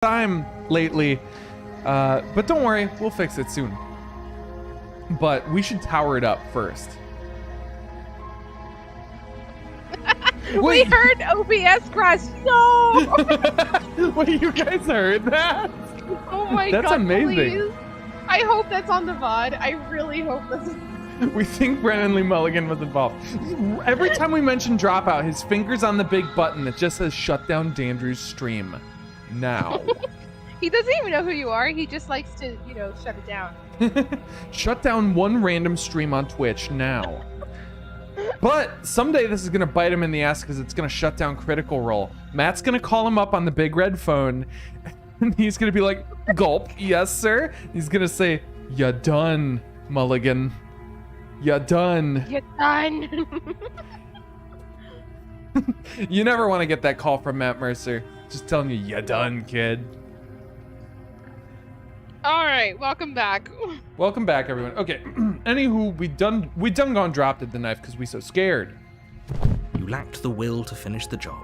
time lately, but don't worry, we'll fix it soon. But we should tower it up first. We heard OBS crash. No! Wait, you guys heard that? Oh my That's god, amazing. please. I hope that's on the VOD. I really hope that's... We think Brandon Lee Mulligan was involved. Every time we mention Dropout, his finger's on the big button that just says shut down Dandrew's stream. Now. He doesn't even know who you are. He just likes to, you know, shut it down. Shut down one random stream on Twitch now. But someday this is going to bite him in the ass because it's going to shut down Critical Role. Matt's going to call him up on the big red phone. And he's going to be like, gulp, yes, sir. He's going to say, ya done, Mulligan. Ya done. You're done. You never want to get that call from Matt Mercer. Just telling you, ya done, kid. All right, welcome back. Welcome back, everyone. Okay, anywho, we done gone dropped at the knife because we so scared. You lacked the will to finish the job,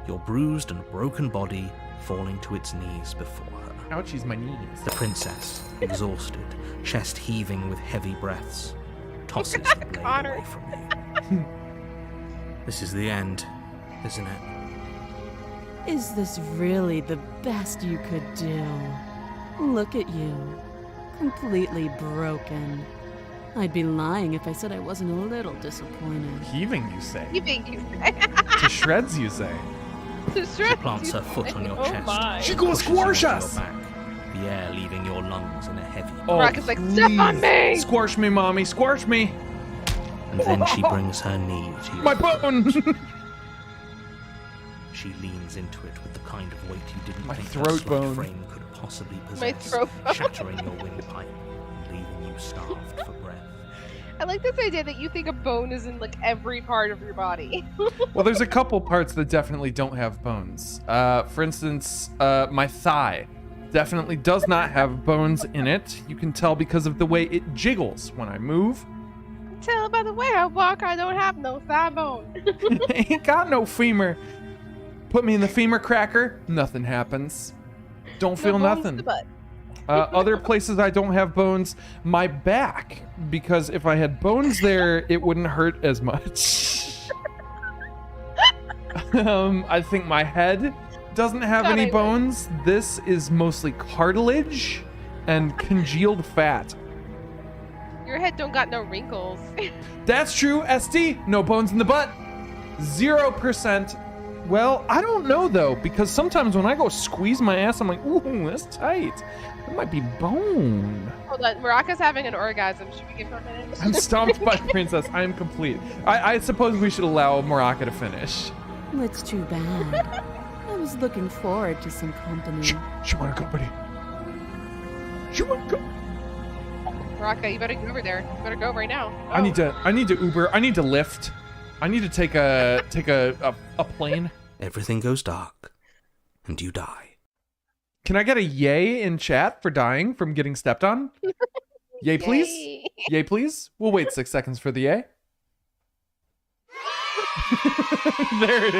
your bruised and broken body falling to its knees before her. Ouchies, my knees. The princess, exhausted, chest heaving with heavy breaths, tosses the blade Connor. away from you. This is the end, isn't it? Is this really the best you could do? Look at you. Completely broken. I'd be lying if I said I wasn't a little disappointed. Heaving, you say? You think you say? To shreds, you say? She plants her foot on your chest. My. She gonna pushes you squash into us! your back, the air leaving your lungs in a heavy Oh, Rock is like, step on me! Squash me, mommy, squash me! and then she brings her knee to your My throat. bone! She leans into it with the kind of weight you didn't My think throat her slight bone. frame could possibly My possess, throat bone. shattering your windpipe and leaving you starved for breath. I like this idea that you think a bone is in like every part of your body. Well, there's a couple parts that definitely don't have bones. For instance, my thigh definitely does not have bones in it. You can tell because of the way it jiggles when I move. Tell by the way I walk, I don't have no thigh bone. Ain't got no femur. Put me in the femur cracker, nothing happens. Don't feel No bones nothing. to butt. Other places I don't have bones, my back, because if I had bones there, it wouldn't hurt as much. I think my head doesn't have God, any I would. bones. This is mostly cartilage and congealed fat. Your head don't got no wrinkles. That's true, SD. No bones in the butt. 0%. Well, I don't know though, because sometimes when I go squeeze my ass, I'm like, ooh, that's tight. That might be bone. Hold on, Maraka's having an orgasm. Should we give her a minute? I'm stomped by Princess. I am complete. I suppose we should allow Moraka to finish. It's too bad. I was looking forward to some company. She wanna go, buddy. She wanna go. Maraka, you better get over there. You better go right now. I need to Uber. I need to Lyft. I need to take a plane. Everything goes dark, and you die. Can I get a yay in chat for dying from getting stepped on? Yay, please. Yay. Yay, please. We'll wait 6 seconds for the yay. There it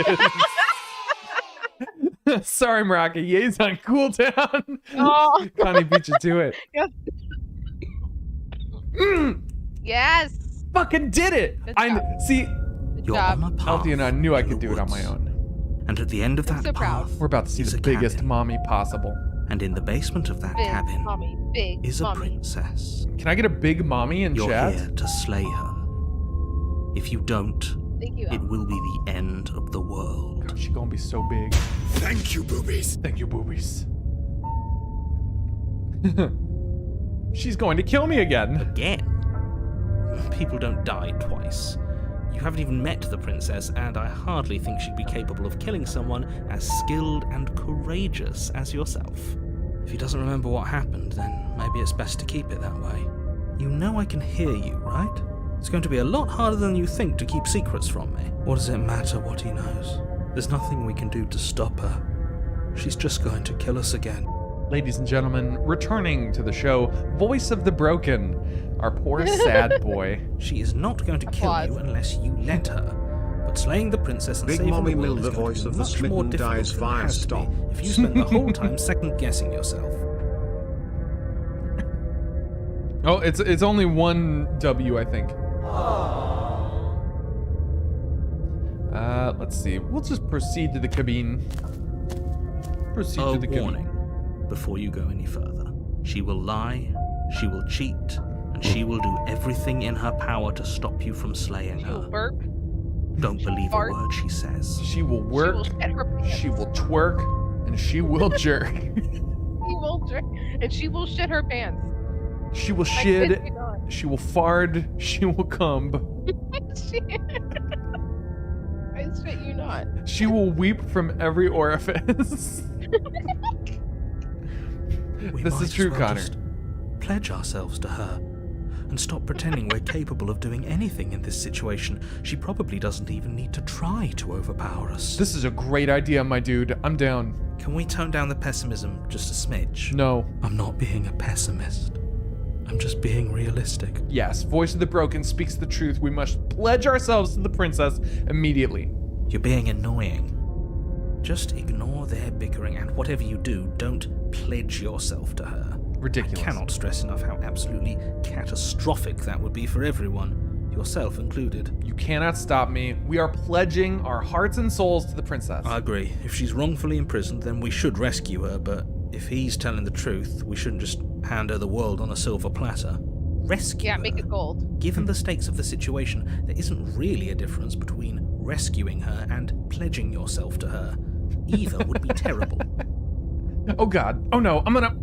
is. Sorry, Moraka. Yay's on cooldown. Oh. Connie beat you to it. Yes. Yes. Fucking did it. Good I job. see. Good You're job. on a path. Althea and I knew I in could the do it on my woods. own. And at the end of I'm that so proud. path We're about to see is the a biggest cabin. mommy possible. And in the basement of that Big cabin mommy. Big is a mommy. princess. Can I get a big mommy in You're chat? here to slay her. If you don't, Thank you. it will be the end of the world. She's gonna be so big. Thank you, boobies. Thank you, boobies. She's going to kill me again. Again? People don't die twice. You haven't even met the princess, and I hardly think she'd be capable of killing someone as skilled and courageous as yourself. If he doesn't remember what happened, then maybe it's best to keep it that way. You know I can hear you, right? It's going to be a lot harder than you think to keep secrets from me. What does it matter what he knows? There's nothing we can do to stop her. She's just going to kill us again. Ladies and gentlemen, returning to the show, Voice of the Broken, our poor sad boy. She is not going to kill Applause. you unless you let her, But slaying the princess and Big saving Mommy the world Mill, is the going to voice be of the much more smitten difficult dies than it fire has to stop. be if you spend the whole time second-guessing yourself. Oh, it's only one W, I think. Let's see. We'll just proceed to the cabin. Proceed A to the cabin. warning before you go any further. She will lie, she will cheat, and she will do everything in her power to stop you from slaying She'll her. burp. Don't believe a fart. word she says. She will work. She will shit her pants. She will twerk, and she will jerk. She will drink, and she will shit her pants. She will I shit. kid you not. She will fard. She will cum. I shit you not. She will weep from every orifice. We This might is as true, well Connor. just pledge ourselves to her and stop pretending we're capable of doing anything in this situation. She probably doesn't even need to try to overpower us. This is a great idea, my dude. I'm down. Can we tone down the pessimism just a smidge? No. I'm not being a pessimist. I'm just being realistic. Yes, voice of the broken speaks the truth. We must pledge ourselves to the princess immediately. You're being annoying. Just ignore their bickering, and whatever you do, don't pledge yourself to her. Ridiculous. I cannot stress enough how absolutely catastrophic that would be for everyone, yourself included. You cannot stop me. We are pledging our hearts and souls to the princess. I agree. If she's wrongfully imprisoned, then we should rescue her, but if he's telling the truth, we shouldn't just hand her the world on a silver platter. Rescue Yeah, her. make it gold. Given the stakes of the situation, there isn't really a difference between rescuing her and pledging yourself to her. Either would be terrible. Oh God. Oh no. I'm gonna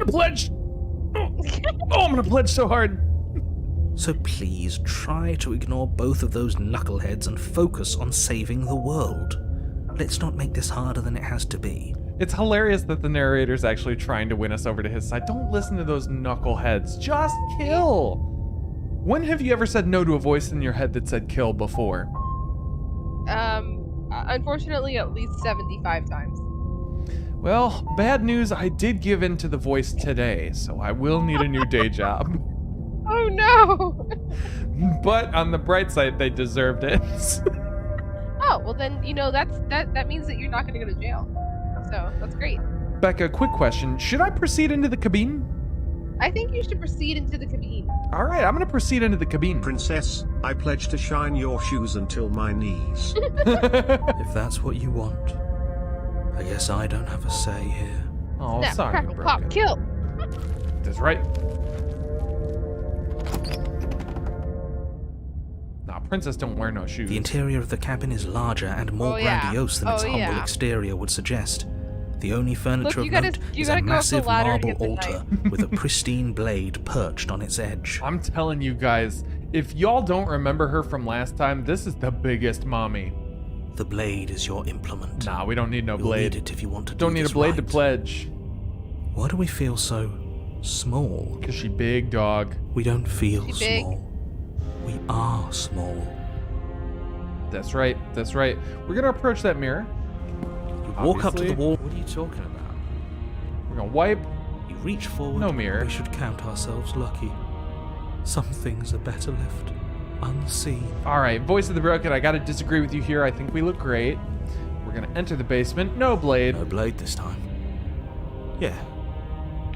pledge. Oh, I'm gonna pledge so hard. So please try to ignore both of those knuckleheads and focus on saving the world. Let's not make this harder than it has to be. It's hilarious that the narrator's actually trying to win us over to his side. Don't listen to those knuckleheads. Just kill. When have you ever said no to a voice in your head that said kill before? Unfortunately, at least 75 times. Well, bad news, I did give in to the voice today, so I will need a new day job. Oh no! But on the bright side, they deserved it. Oh, well then, that means that you're not going to go to jail. So, that's great. Becca, quick question. Should I proceed into the cabin? I think you should proceed into the cabin. All right, I'm going to proceed into the cabin. Princess, I pledge to shine your shoes until my knees. If that's what you want, I guess I don't have a say here. Oh, Snap, sorry, crackle, you're pop, broken. kill. That's right. Nah, princess don't wear no shoes. The interior of the cabin is larger and more Oh, yeah. grandiose than its Oh, humble yeah. exterior would suggest. The only furniture Look, you of gotta- note you is a gotta go up the massive ladder and marble get the altar with a pristine blade perched on its edge. I'm telling you guys, if y'all don't remember her from last time, this is the biggest mommy. The blade is your implement. Nah, we don't need no You'll blade. need it if you want to Don't do need a this blade to right. pledge. Why do we feel so small? Cause she big, dog. We don't feel She big. small. We are small. That's right, that's right. We're gonna approach that mirror. You walk up to the Obviously. wall. What are you talking about? We're gonna wipe. You reach forward. No mirror. We should count ourselves lucky. Some things are better left unseen. All right, voice of the broken, I gotta disagree with you here. I think we look great. We're gonna enter the basement. No blade. No blade this time. Yeah.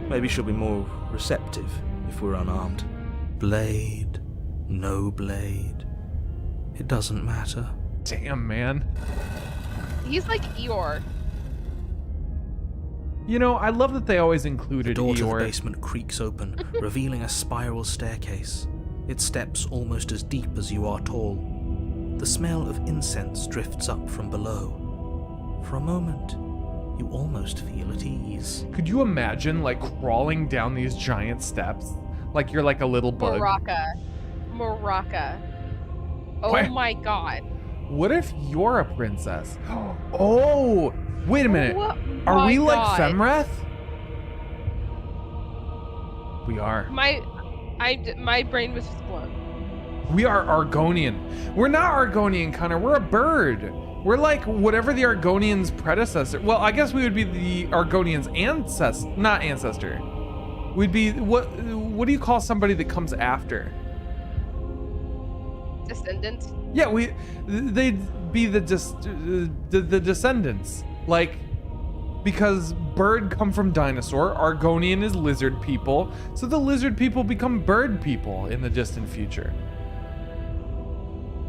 Maybe she'll be more receptive if we're unarmed. Blade, no blade. It doesn't matter. Damn, man. He's like Eeyore. You know, I love that they always The included door to the Eeyore. basement creaks open, revealing a spiral staircase. Its steps almost as deep as you are tall. The smell of incense drifts up from below. For a moment, you almost feel at ease. Could you imagine, like, crawling down these giant steps? Like you're like a little bug. Maraca. Oh What? my god. What if you're a princess? Oh, wait a minute. What? Are My we like God. Femreth? We are. My brain was just blown. We are Argonian. We're not Argonian, Connor. We're a bird. We're like whatever the Argonians' predecessor. Well, I guess we would be the Argonians' not ancestor. We'd be what do you call somebody that comes after? Descendant. Yeah, they'd be the descendants. Like, because bird come from dinosaur, Argonian is lizard people, so the lizard people become bird people in the distant future.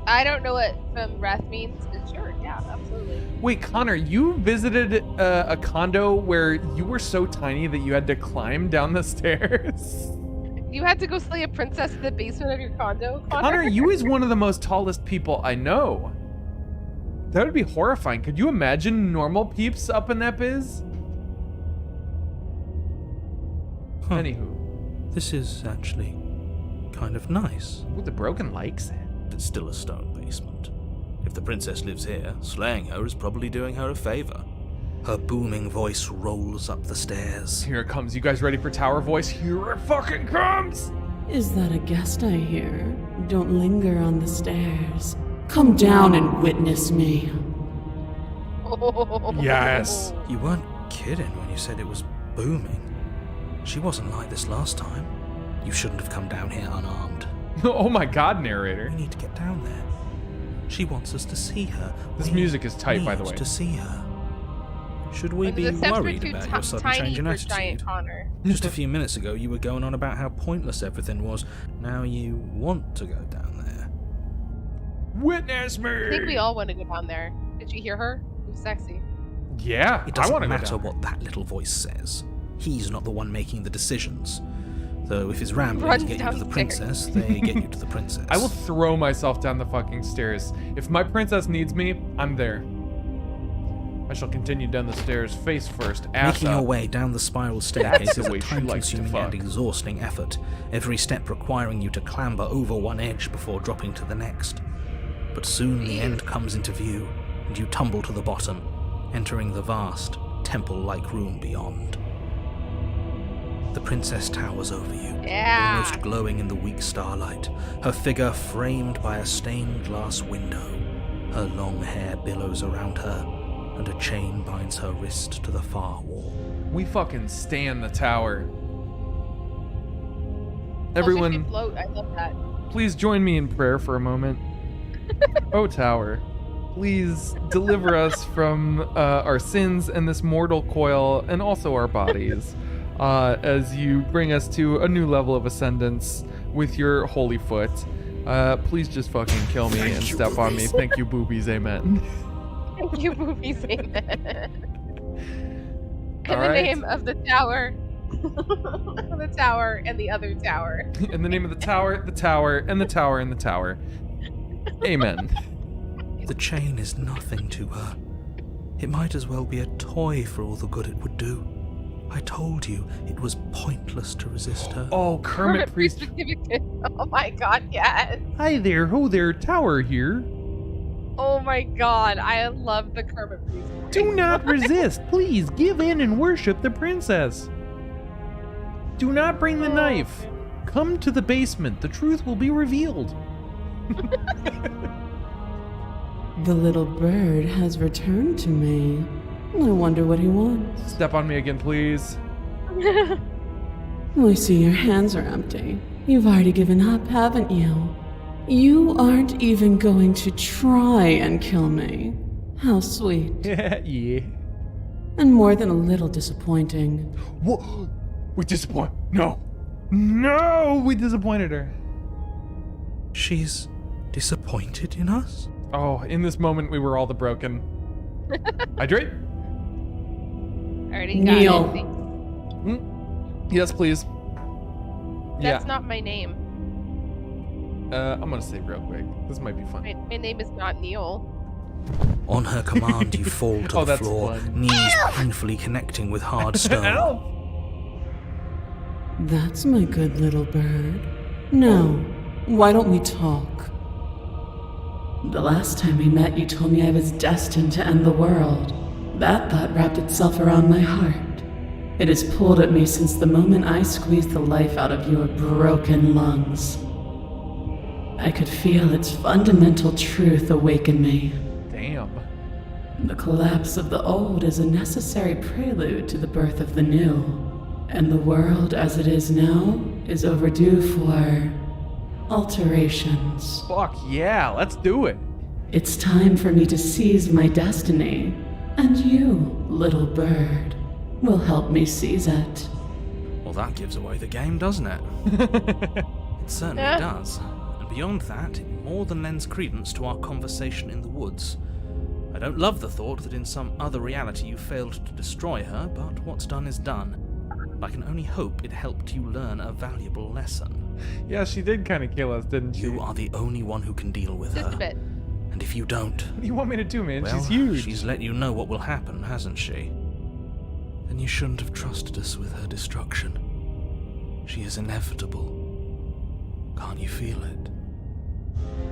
I don't know what wrath means, but sure, yeah, absolutely. Wait, Connor, you visited a condo where you were so tiny that you had to climb down the stairs? You had to go slay a princess in the basement of your condo, Connor, you is one of the most tallest people I know. That would be horrifying. Could you imagine normal peeps up in that biz? Huh. Anywho. This is actually kind of nice. With the broken likes. It's still a stone basement. If the princess lives here, slaying her is probably doing her a favor. Her booming voice rolls up the stairs. Here it comes. You guys ready for tower voice? Here it fucking comes! Is that a guest I hear? Don't linger on the stairs. Come down and witness me. Yes. You weren't kidding when you said it was booming. She wasn't like this last time. You shouldn't have come down here unarmed. Oh my god, narrator. We need to get down there. She wants us to see her. This We music is tight, by the need way. to see her. Should we be The steps were worried too about your sudden tiny change in for attitude? giant Connor. Just a few minutes ago, you were going on about how pointless everything was. Now you want to go down there. Witness me! I think we all want to go down there. Did you hear her? It was sexy. Yeah, It I doesn't want to go matter down. what that little voice says. He's not the one making the decisions. Though if he's rambling Runs to get you to the downstairs. princess, they get you to the princess. I will throw myself down the fucking stairs. If my princess needs me, I'm there. I shall continue down the stairs face first, ass Making up. your way down the spiral staircase the is way a she likes to time-consuming fuck. and exhausting effort, every step requiring you to clamber over one edge before dropping to the next. But soon the end comes into view, and you tumble to the bottom, entering the vast, temple-like room beyond. The princess towers over you, Yeah. almost glowing in the weak starlight, her figure framed by a stained glass window. Her long hair billows around her, and a chain binds her wrist to the far wall. We fucking stand the tower. Also, Everyone, she float. I love that. please join me in prayer for a moment. Oh, tower, please deliver us from our sins and this mortal coil, and also our bodies, as you bring us to a new level of ascendance with your holy foot. Please just fucking kill me and step on me. Thank you, boobies. Amen. Thank you, movies. Amen. In All the right. name of the tower, the tower, and the other tower. In the name of the tower, the tower, and the tower, and the tower. Amen. The chain is nothing to her. It might as well be a toy for all the good it would do. I told you it was pointless to resist her. Oh, Kermit Priest. Certificate. Oh my god, yes. Hi there, ho there, tower here. Oh my god, I love the Kermit Priest. Do not resist. Please give in and worship the princess. Do not bring the knife. Come to the basement. The truth will be revealed. The little bird has returned to me. I wonder what he wants. Step on me again, please. I see your hands are empty. You've already given up, haven't you? You aren't even going to try and kill me. How sweet. Yeah. And more than a little disappointing. What? We disappoint. No. No, we disappointed her. She's disappointed in us? Oh, in this moment, we were all the broken. Hydrate? Already got Neil. it. Thanks. Yes, please. That's Yeah. not my name. I'm gonna say real quick. This might be fun. My name is not Neil. On her command, you fall to Oh, the that's floor, fun. knees painfully connecting with hard stone. Ow! That's my good little bird. Now, why don't we talk? The last time we met, you told me I was destined to end the world. That thought wrapped itself around my heart. It has pulled at me since the moment I squeezed the life out of your broken lungs. I could feel its fundamental truth awaken me. Damn. The collapse of the old is a necessary prelude to the birth of the new. And the world as it is now is overdue for alterations. Fuck yeah, let's do it. It's time for me to seize my destiny, and you, little bird, will help me seize it. Well, that gives away the game, doesn't it? It certainly Yeah. does. And beyond that, it more than lends credence to our conversation in the woods. I don't love the thought that in some other reality you failed to destroy her, but what's done is done. I can only hope it helped you learn a valuable lesson. Yeah, she did kind of kill us, didn't she? You are the only one who can deal with Just a her. bit. And if you don't, What do you want me to do, man? well, She's huge. she's let you know what will happen, hasn't she? Then you shouldn't have trusted us with her destruction. She is inevitable. Can't you feel it?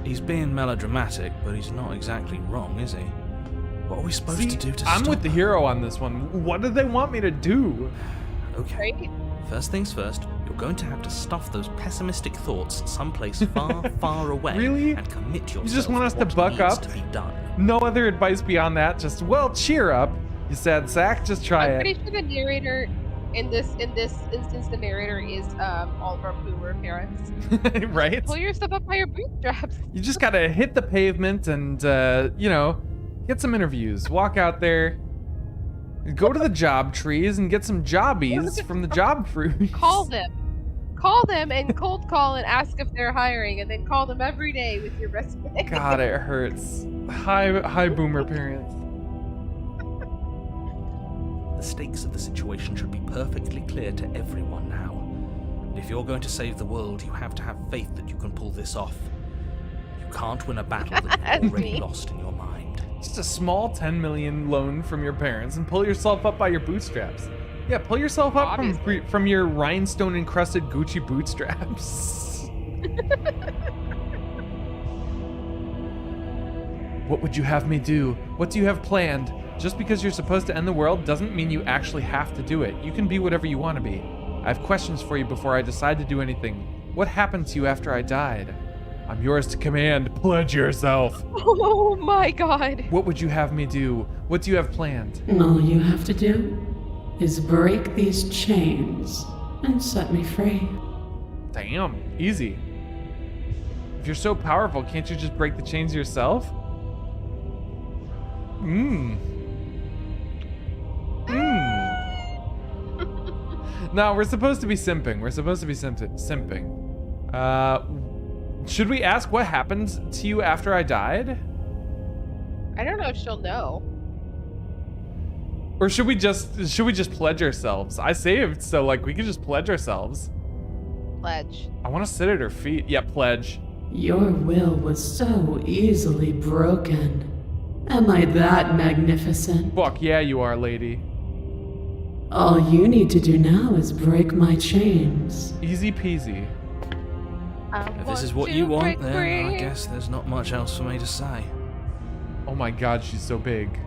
He's being melodramatic, but he's not exactly wrong, is he? What are we supposed See, to do to I'm stop with the her? hero on this one. What do they want me to do? Okay. Right? First things first, you're going to have to stuff those pessimistic thoughts someplace far, far away Really? and commit yourself just want us to what buck needs up? to be done. No other advice beyond that. Just, well, cheer up. You sad sack. Just try I'm it. pretty sure the narrator in this instance, the narrator is all of our boomer parents. Right? Pull yourself up by your bootstraps. You just gotta hit the pavement and, get some interviews. Walk out there. Go to the job trees and get some jobbies from the job fruit. Call them and cold call and ask if they're hiring, and then call them every day with your resume. God, it hurts. Hi, boomer parents. The stakes of the situation should be perfectly clear to everyone now. And if you're going to save the world, you have to have faith that you can pull this off. You can't win a battle that you've already Me. lost in your mind. Just a small 10 million loan from your parents and pull yourself up by your bootstraps. Yeah, pull yourself up Obviously. from your rhinestone encrusted Gucci bootstraps. What would you have me do? What do you have planned? Just because you're supposed to end the world doesn't mean you actually have to do it. You can be whatever you want to be. I have questions for you before I decide to do anything. What happened to you after I died? I'm yours to command. Pledge yourself. Oh my god. What would you have me do? What do you have planned? All you have to do is break these chains and set me free. Damn, easy. If you're so powerful, can't you just break the chains yourself? No, we're supposed to be simping. We're supposed to be simping. Should we ask what happened to you after I died? I don't know if she'll know. Or should we just pledge ourselves? I saved, so like we could just pledge ourselves. Pledge. I want to sit at her feet. Yeah, pledge. Your will was so easily broken. Am I that magnificent? Fuck yeah, you are, lady. All you need to do now is break my chains. Easy peasy. If this is what you want, then I guess there's not much else for me to say. Oh my god, she's so big.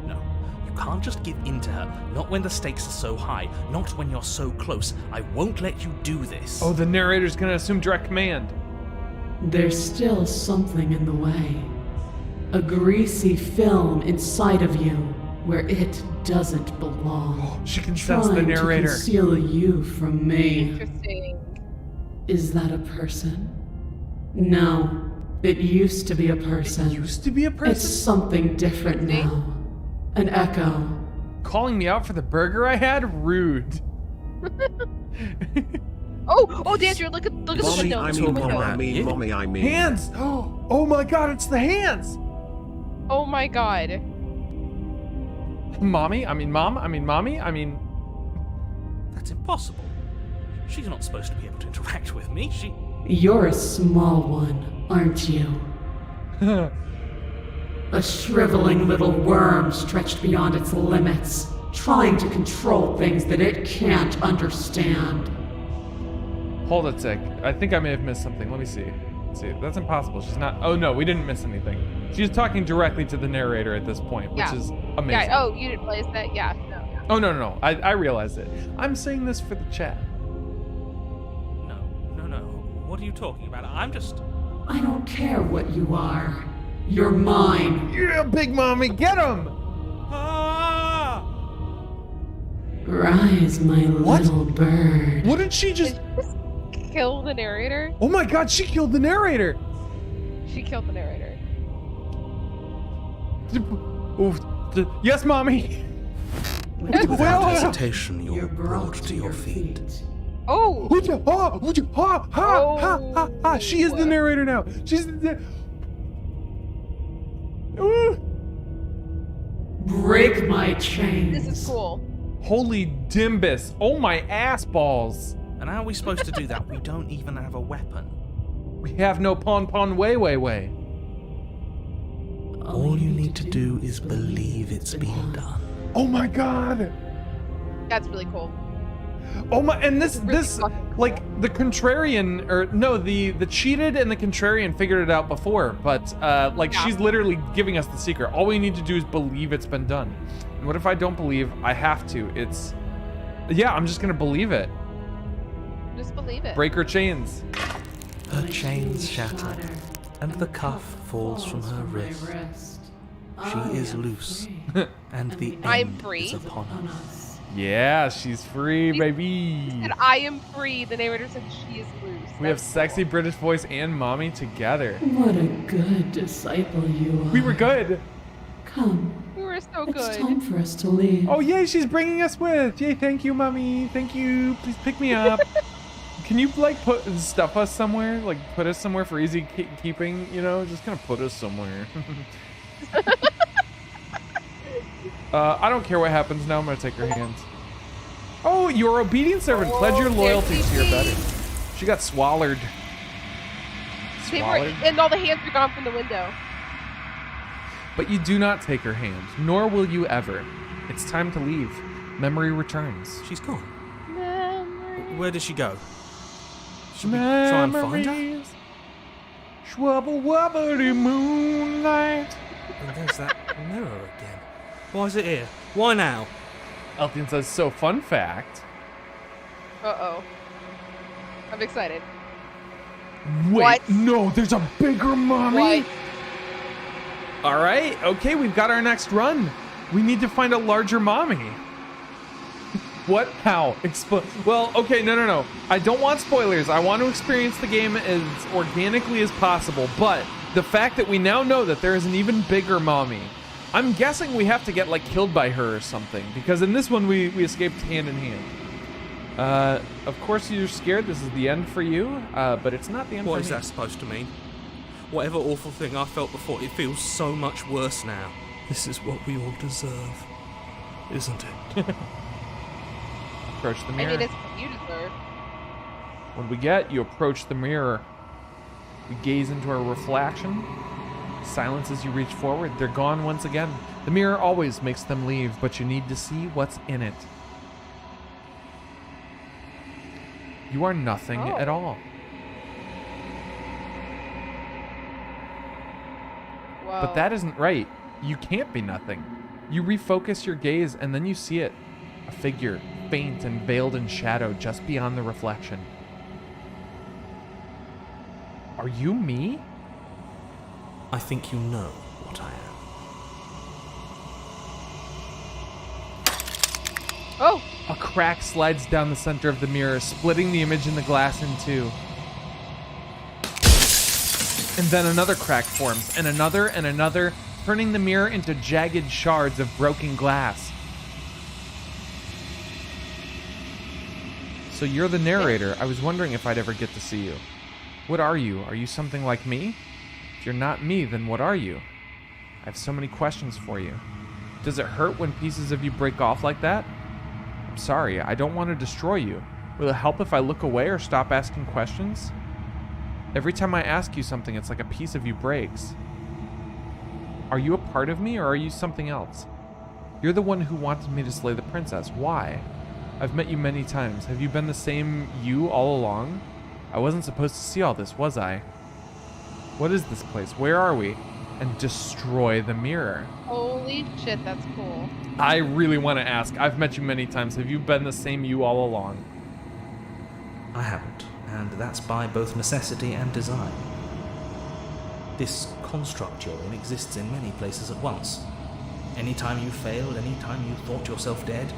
No, you can't just give in to her. Not when the stakes are so high. Not when you're so close. I won't let you do this. Oh, the narrator's gonna assume direct command. There's still something in the way. A greasy film inside of you where it doesn't belong. She can sense the Trying to narrator. conceal you from me. Interesting. Is that a person? No, it used to be a person. Used to be a It's person? something different now. An echo. Calling me out for the burger I had? Rude. Oh, Dandrew, look at the Mommy, window. I Look at mean, the mommy, window. I mean, Yeah. mommy, I mean. Hands! Oh my god, it's the hands! Oh my god. Mommy? I mean, mom? I mean, mommy? I mean... That's impossible. She's not supposed to be able to interact with me. You're a small one, aren't you? A shriveling little worm stretched beyond its limits, trying to control things that it can't understand. Hold a tick. I think I may have missed something. Let me see. Let's see. That's impossible. She's not... Oh no, we didn't miss anything. She's talking directly to the narrator at this point, which Yeah. is amazing. Yeah. Oh, you didn't realize that? Yeah. No. Oh, no. I realized it. I'm saying this for the chat. No. What are you talking about? I'm just... I don't care what you are. You're mine. Yeah, big mommy, get him! Ah! Rise, my What? little bird. What did she just... kill the narrator? Oh my god, she killed the narrator! She killed the narrator. Yes, mommy! Without hesitation, you're brought to your feet. Oh! She is the narrator now. She's the. Break my chains. This is cool. Holy dimbus! Oh my ass balls! And how are we supposed to do that? We don't even have a weapon. We have no pon way. All you need to do is believe it's been done. Oh my god! That's really cool. Oh my, and this Really fucking cool. like the contrarian, or no, the cheated and the contrarian figured it out before, but like Yeah. she's literally giving us the secret. All we need to do is believe it's been done. And what if I don't believe? I have to. Yeah, I'm just gonna believe it. Just believe it. Break her chains. Her chains shatter, and the cuff falls from her wrist. She is loose, and the I am end free. is upon us. Yeah, she's free, baby. And I am free. The narrator said she is loose. We have That's sexy cool. British voice and mommy together. What a good disciple you are. We were good. Come, We were so it's good. time for us to leave. Oh yay, she's bringing us with. Yay, thank you, mommy. Thank you. Please pick me up. Can you like stuff us somewhere? Like put us somewhere for easy keeping, you know? Just kind of put us somewhere. I don't care what happens now. I'm gonna take her hands. Oh, your obedient servant. Pledge your loyalty to your better. She got swallowed. They were, Swallowed? and all the hands were gone from the window. But you do not take her hand, nor will you ever. It's time to leave. Memory returns. She's gone. Memory. Where did she go? Should we try and find her? Memories. Schwubble wubbly moonlight. And there's that mirror again. Why is it here? Why now? Elton says, so fun fact. Uh-oh. I'm excited. Wait, What? no, there's a bigger mommy. What? All right, okay, we've got our next run. We need to find a larger mommy. What? How? Well, okay, no. I don't want spoilers. I want to experience the game as organically as possible, but the fact that we now know that there is an even bigger mommy, I'm guessing we have to get, like, killed by her or something, because in this one we escaped hand in hand. Of course you're scared this is the end for you, but it's not the end for me. What is that supposed to mean? Whatever awful thing I felt before, it feels so much worse now. This is what we all deserve, isn't it? Approach the I mirror. mean, it's what you deserve. When we get, you approach the mirror. We gaze into our reflection. Silence as you reach forward. They're gone once again. The mirror always makes them leave, but you need to see what's in it. You are nothing Oh. at all. Whoa. But that isn't right. You can't be nothing. You refocus your gaze and then you see it. A figure, faint and veiled in shadow just beyond the reflection. Are you me? I think you know what I am. Oh! A crack slides down the center of the mirror, splitting the image in the glass in two. And then another crack forms, and another, turning the mirror into jagged shards of broken glass. So you're the narrator. I was wondering if I'd ever get to see you. What are you? Are you something like me? If you're not me, then what are you? I have so many questions for you. Does it hurt when pieces of you break off like that? I'm sorry, I don't want to destroy you. Will it help if I look away or stop asking questions? Every time I ask you something, it's like a piece of you breaks. Are you a part of me or are you something else? You're the one who wanted me to slay the princess. Why? I've met you many times. Have you been the same you all along? I wasn't supposed to see all this, was I? What is this place? Where are we? And destroy the mirror. Holy shit, that's cool. I really want to ask. I've met you many times. Have you been the same you all along? I haven't, and that's by both necessity and design. This construct you're in exists in many places at once. Anytime you failed, anytime you thought yourself dead,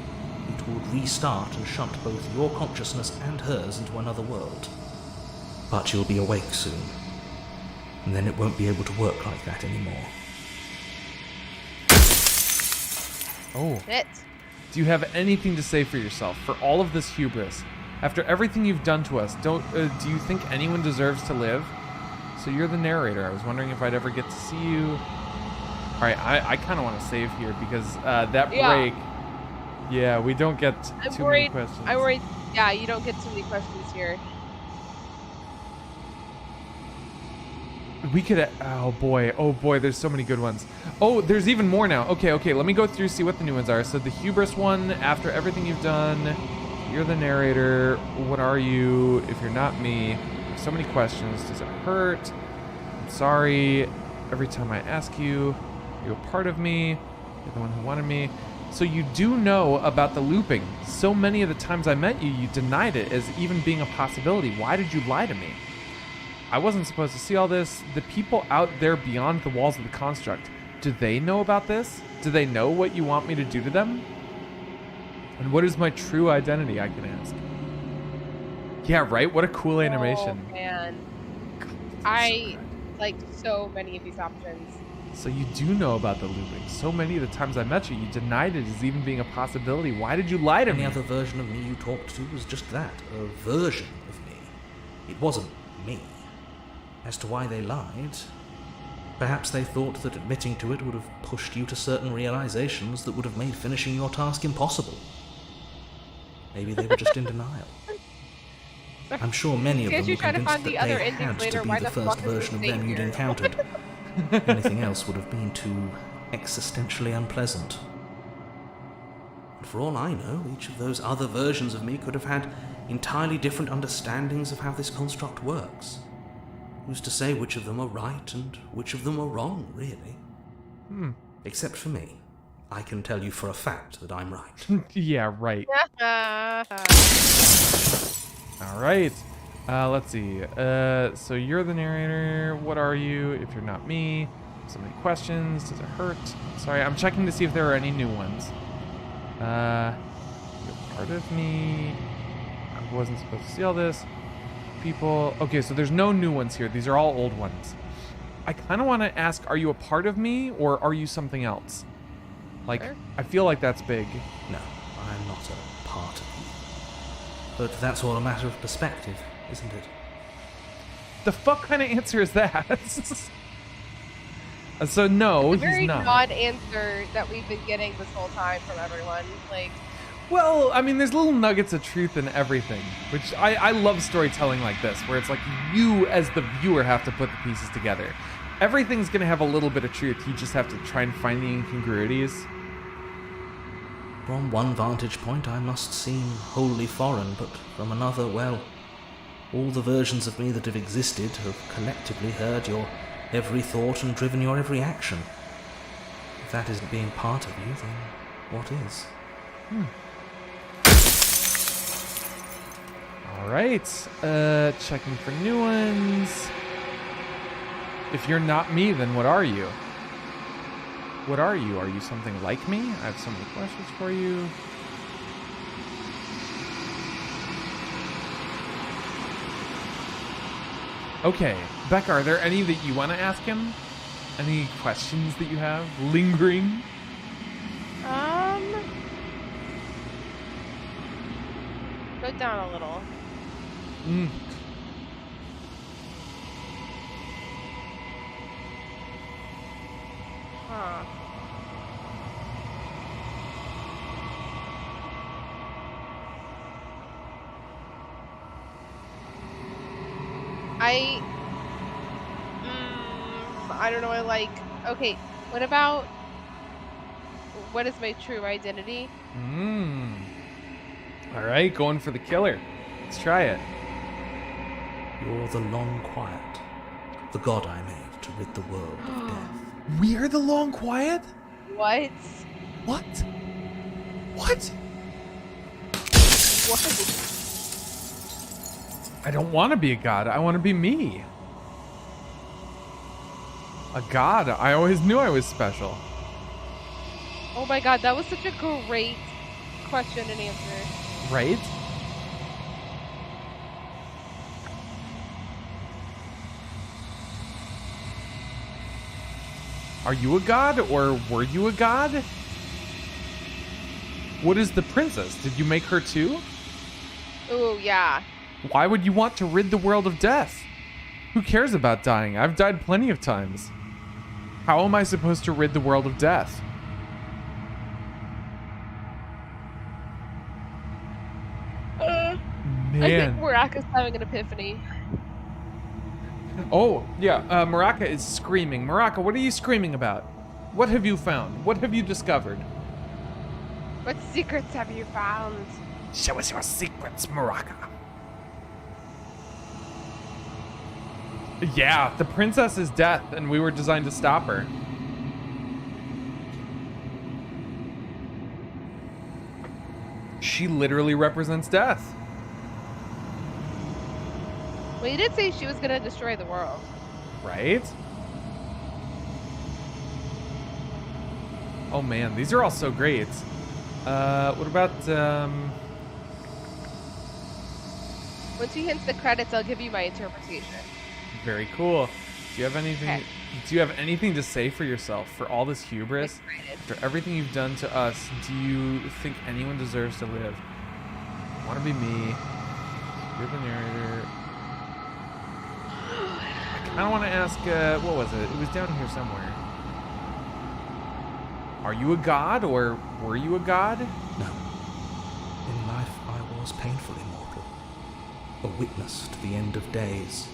it would restart and shunt both your consciousness and hers into another world. But you'll be awake soon, and then it won't be able to work like that anymore. Oh. It. Do you have anything to say for yourself for all of this hubris? After everything you've done to us, do you think anyone deserves to live? So you're the narrator. I was wondering if I'd ever get to see you. All right, I kind of want to save here because that break. Yeah, we don't get too many questions. I'm worried. Yeah, you don't get too many questions here. We could. Oh boy, there's so many good ones. Oh, there's even more now. Okay, let me go through, see what the new ones are. So the hubris one, after everything you've done, you're the narrator. What are you if you're not me? There's so many questions. Does it hurt? I'm sorry. Every time I ask you, you're a part of me. You're the one who wanted me. So you do know about the looping. So many of the times I met you, you denied it as even being a possibility. Why did you lie to me? I wasn't supposed to see all this. The people out there beyond the walls of the construct, do they know about this? Do they know what you want me to do to them? And what is my true identity, I can ask? Yeah, right? What a cool animation. Oh, man. I like so many of these options. So you do know about the looping. So many of the times I met you, you denied it as even being a possibility. Why did you lie to me? Any other version of me you talked to was just that, a version of me. It wasn't me. As to why they lied, perhaps they thought that admitting to it would have pushed you to certain realizations that would have made finishing your task impossible. Maybe they were just in denial. I'm sure many of them were convinced that they had to be the first version of them you'd encountered. Anything else would have been too existentially unpleasant. And for all I know, each of those other versions of me could have had entirely different understandings of how this construct works. Who's to say which of them are right and which of them are wrong, really? Except for me. I can tell you for a fact that I'm right. Yeah, right. All right. Let's see. So you're the narrator. What are you if you're not me? So many questions. Does it hurt? Sorry, I'm checking to see if there are any new ones. You're part of me. I wasn't supposed to see all this. People. Okay, so there's no new ones here. These are all old ones. I kind of want to ask, are you a part of me or are you something else? Like, Sure. I feel like that's big. No, I'm not a part of you. But that's all a matter of perspective, isn't it? The fuck kind of answer is that? So no, It's a very he's not. odd answer that we've been getting this whole time from everyone. Like, Well, I mean, there's little nuggets of truth in everything, which I love storytelling like this, where it's like you as the viewer have to put the pieces together. Everything's going to have a little bit of truth. You just have to try and find the incongruities. From one vantage point, I must seem wholly foreign, but from another, well, all the versions of me that have existed have collectively heard your every thought and driven your every action. If that isn't being part of you, then what is? All right. Checking for new ones. If you're not me, then what are you? What are you? Are you something like me? I have so many questions for you. Okay, Becca, are there any that you want to ask him? Any questions that you have lingering? go down a little. Huh. I don't know. Okay, what about, what is my true identity? All right, going for the killer. Let's try it. You're the long quiet, the god I made to rid the world of death. We are the long quiet? What? What? What? What? I don't want to be a god. I want to be me. A god? I always knew I was special. Oh my god, that was such a great question and answer. Right? Are you a god, or were you a god? What is the princess? Did you make her too? Ooh, yeah. Why would you want to rid the world of death? Who cares about dying? I've died plenty of times. How am I supposed to rid the world of death? I Man. think Maraka's having an epiphany. Oh, yeah, Maraka is screaming. Maraka, what are you screaming about? What have you found? What have you discovered? What secrets have you found? Show us your secrets, Maraka. Yeah, the princess is death, and we were designed to stop her. She literally represents death. Well, you did say she was gonna destroy the world. Right? Oh man, these are all so great. What about, Once you hint the credits, I'll give you my interpretation. very cool. Do you have anything, Okay. do you have anything to say for yourself for all this hubris? Excited. After everything you've done to us, do you think anyone deserves to live? Want to be me. You're the narrator. I kind of want to ask, what was it? It was down here somewhere. Are you a god, or were you a god? No. In life, I was painfully mortal, a witness to the end of days.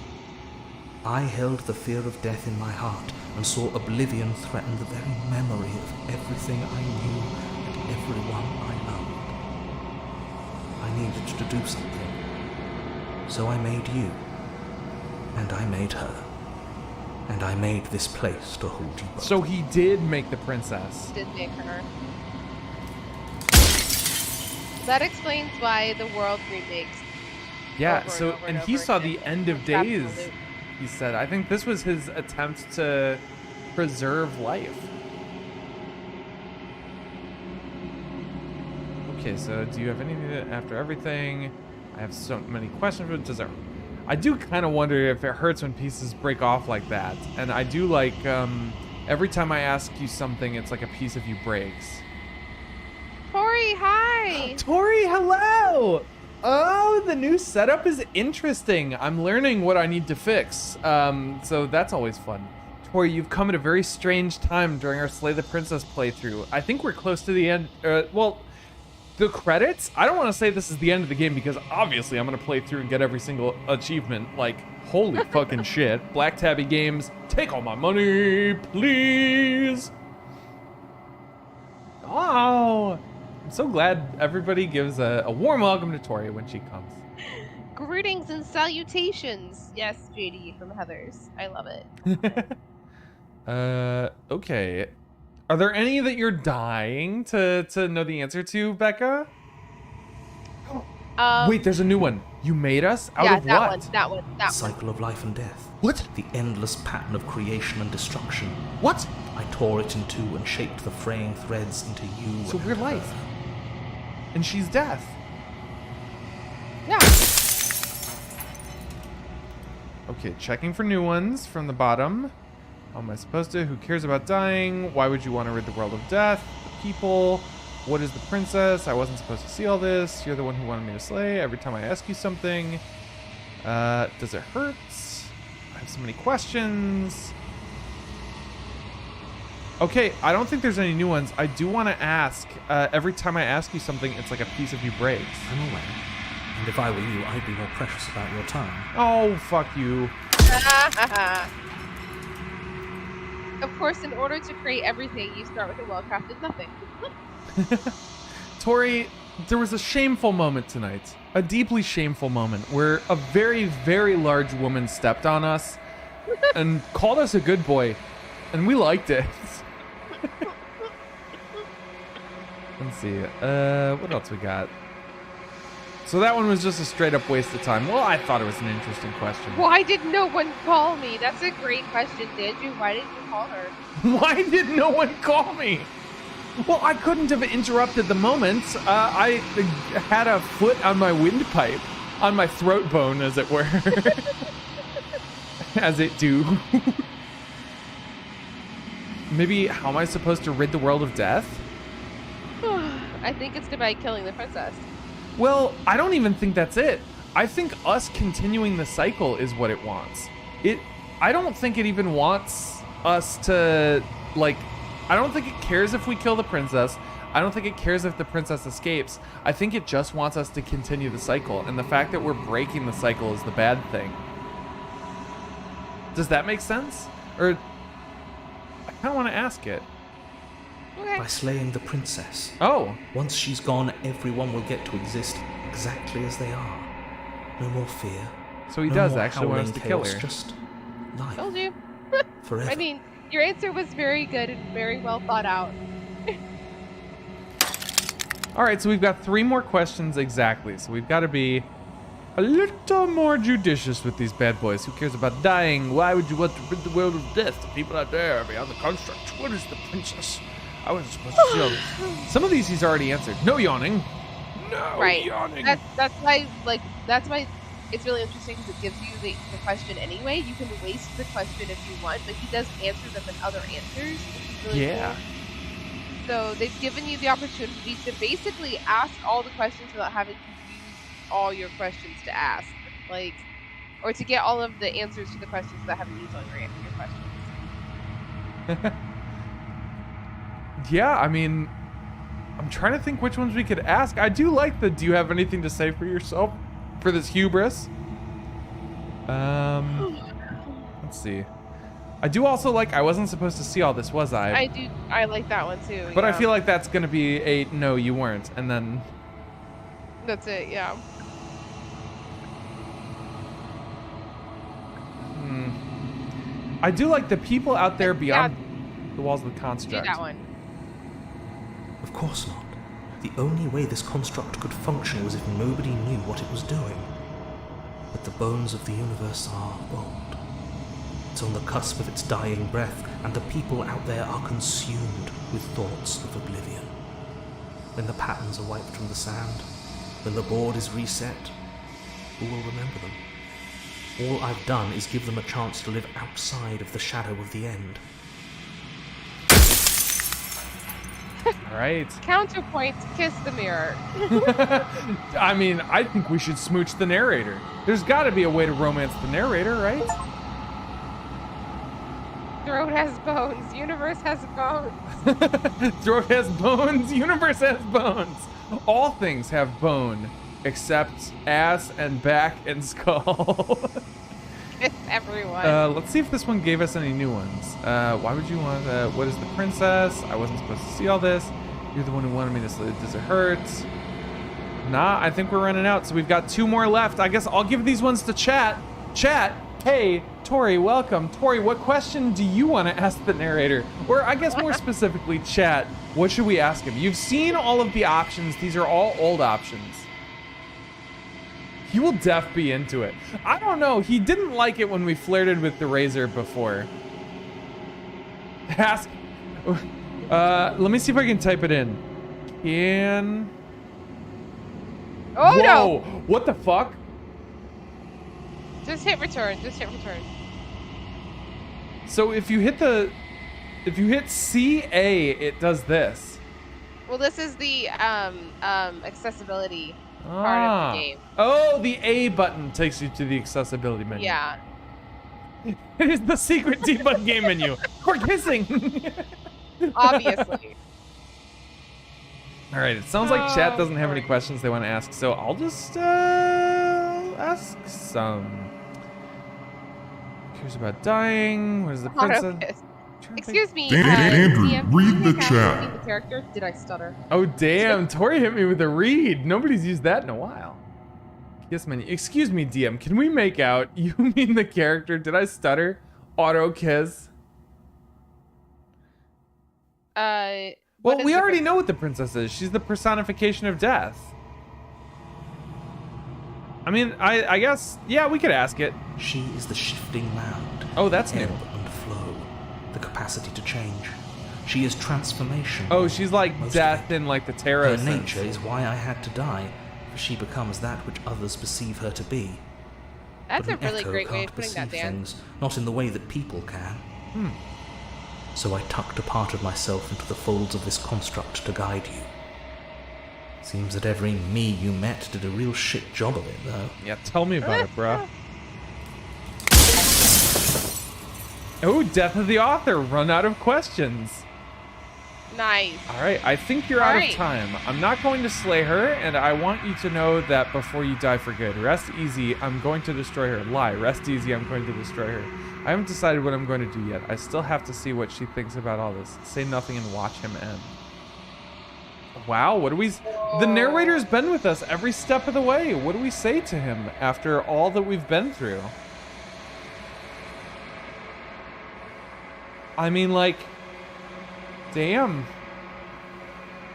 I held the fear of death in my heart and saw oblivion threaten the very memory of everything I knew and everyone I loved. I needed to do something. So I made you. And I made her. And I made this place to hold you both. So he did make the princess. Did make her. That explains why the world remakes. Yeah, Over so, and over and and he over saw again. the end of Trapped in a days, loop. he said. I think this was his attempt to preserve life. Okay, so do you have anything after everything? I have so many questions, but does it... I do kind of wonder if it hurts when pieces break off like that. And I do like, every time I ask you something, it's like a piece of you breaks. Tori, hi! Tori, hello! Oh, the new setup is interesting. I'm learning what I need to fix. So that's always fun. Tori, you've come at a very strange time during our Slay the Princess playthrough. I think we're close to the end. Well, the credits? I don't want to say this is the end of the game because obviously I'm going to play through and get every single achievement. Like, holy fucking shit. Black Tabby Games, take all my money, please. Oh, I'm so glad everybody gives a warm welcome to Tori when she comes. Greetings and salutations. Yes, JD from Heathers. I love it. Okay. Are there any that you're dying to know the answer to, Becca? Wait, there's a new one. You made us? Out yeah, of that what? one, that one, that one. Cycle of life and death. What? The endless pattern of creation and destruction. What? I tore it in two and shaped the fraying threads into you. So and we're her. life. And she's death. Yeah. Okay, checking for new ones from the bottom. How am I supposed to? Who cares about dying? Why would you want to rid the world of death? The people. What is the princess? I wasn't supposed to see all this. You're the one who wanted me to slay. Every time I ask you something. Does it hurt? I have so many questions. Okay, I don't think there's any new ones. I do want to ask, every time I ask you something, it's like a piece of you breaks. I'm aware. And if I were you, I'd be more precious about your time. Oh, fuck you. Of course, in order to create everything, you start with a well-crafted nothing. Tori, there was a shameful moment tonight. A deeply shameful moment where a very, very large woman stepped on us and called us a good boy. And we liked it. Let's see. What else we got? So that one was just a straight up waste of time. Well, I thought it was an interesting question. Why did no one call me? That's a great question, Andrew. Why didn't you call her? Why did no one call me? Well, I couldn't have interrupted the moment. I had a foot on my windpipe, on my throat bone, as it were. As it do. Maybe how am I supposed to rid the world of death? I think it's by killing the princess. Well, I don't even think that's it. I think us continuing the cycle is what it wants. I don't think it even wants us to, like, I don't think it cares if we kill the princess. I don't think it cares if the princess escapes. I think it just wants us to continue the cycle, and the fact that we're breaking the cycle is the bad thing. Does that make sense? Or I kind of want to ask it. Okay. By slaying the princess. Oh, Once she's gone, everyone will get to exist exactly as they are. No more fear. so he no does more actually want us howling to kill chaos, her. Just life. Told you. Forever. I mean, your answer was very good and very well thought out. All right, so we've got 3 more questions exactly. So we've got to be a little more judicious with these bad boys. Who cares about dying? Why would you want to rid the world of death? The people out there beyond the construct. What is the princess? I wasn't supposed to see all this. Some of these he's already answered. No yawning. No Right. yawning. That's why it's really interesting because it gives you the question anyway. You can waste the question if you want, but he does answer them in other answers, which is really Yeah. cool. So they've given you the opportunity to basically ask all the questions without having to use all your questions to ask, like, or to get all of the answers to the questions without having to use all your questions. Yeah, I mean, I'm trying to think which ones we could ask. I do like the do you have anything to say for yourself for this hubris? Let's see. I do also like I wasn't supposed to see all this, was I? I do. I like that one too. But I yeah. feel like that's going to be a no, you weren't. And then That's it. Yeah. I do like the people out there beyond the walls of the Do construct. that one. Of course not. The only way this construct could function was if nobody knew what it was doing. But the bones of the universe are old. It's on the cusp of its dying breath, and the people out there are consumed with thoughts of oblivion. When the patterns are wiped from the sand, when the board is reset, who will remember them? All I've done is give them a chance to live outside of the shadow of the end. All right. Counterpoint: kiss the mirror. I mean, I think we should smooch the narrator. There's got to be a way to romance the narrator, right? Throat has bones. Universe has bones. Throat has bones. Universe has bones. All things have bone, except ass and back and skull. Kiss everyone. Let's see if this one gave us any new ones. Why would you want? What is the princess? I wasn't supposed to see all this. You're the one who wanted me to sleep. Does it hurt? Nah, I think we're running out. So we've got 2 more left. I guess I'll give these ones to chat. Chat. Hey, Tori, welcome. Tori, what question do you want to ask the narrator? Or I guess more specifically, chat, what should we ask him? You've seen all of the options. These are all old options. He will def be into it. I don't know. He didn't like it when we flirted with the razor before. Ask. Let me see if I can type it in. Can. Oh Whoa! no! What the fuck? Just hit return. Just hit return. So if you hit CA, it does this. Well, this is the accessibility part of the game. Oh, the A button takes you to the accessibility menu. Yeah. It is the secret debug game menu. We're kissing. Obviously. All right. It sounds like chat doesn't have any sorry. questions they want to ask, so I'll just ask some. Cares about dying. What is the princess? Auto-kiss. Excuse me. Andrew, DM, read can you the cast chat. me the character? Did I stutter? Oh damn! Tori hit me with a read. Nobody's used that in a while. Yes, menu. Excuse me, DM. Can we make out? You mean the character? Did I stutter? Auto kiss. What Well, is we the already prin- know what the princess is. She's the personification of death. I mean, I guess, yeah, we could ask it. She is the shifting land. Oh, that's new. Ebb and flow. The capacity to change. She is transformation. Oh, she's like Most of death it. in like the tarot Her sense. nature is why I had to die, for she becomes that which others perceive her to be. That's But a an really echo great way can't of putting that, perceive Dan. things, not in the way that people can. so I tucked a part of myself into the folds of this construct to guide you. Seems that every me you met did a real shit job of it, though. Yeah, tell me about it, bruh. Oh, death of the author. Run out of questions. Nice. All right, I think you're out of time. I'm not going to slay her, and I want you to know that before you die for good. Rest easy, I'm going to destroy her. Lie, rest easy, I'm going to destroy her. I haven't decided what I'm going to do yet. I still have to see what she thinks about all this. Say nothing and watch him end. Wow, what do we... The narrator's been with us every step of the way. What do we say to him after all that we've been through? I mean, like... Damn.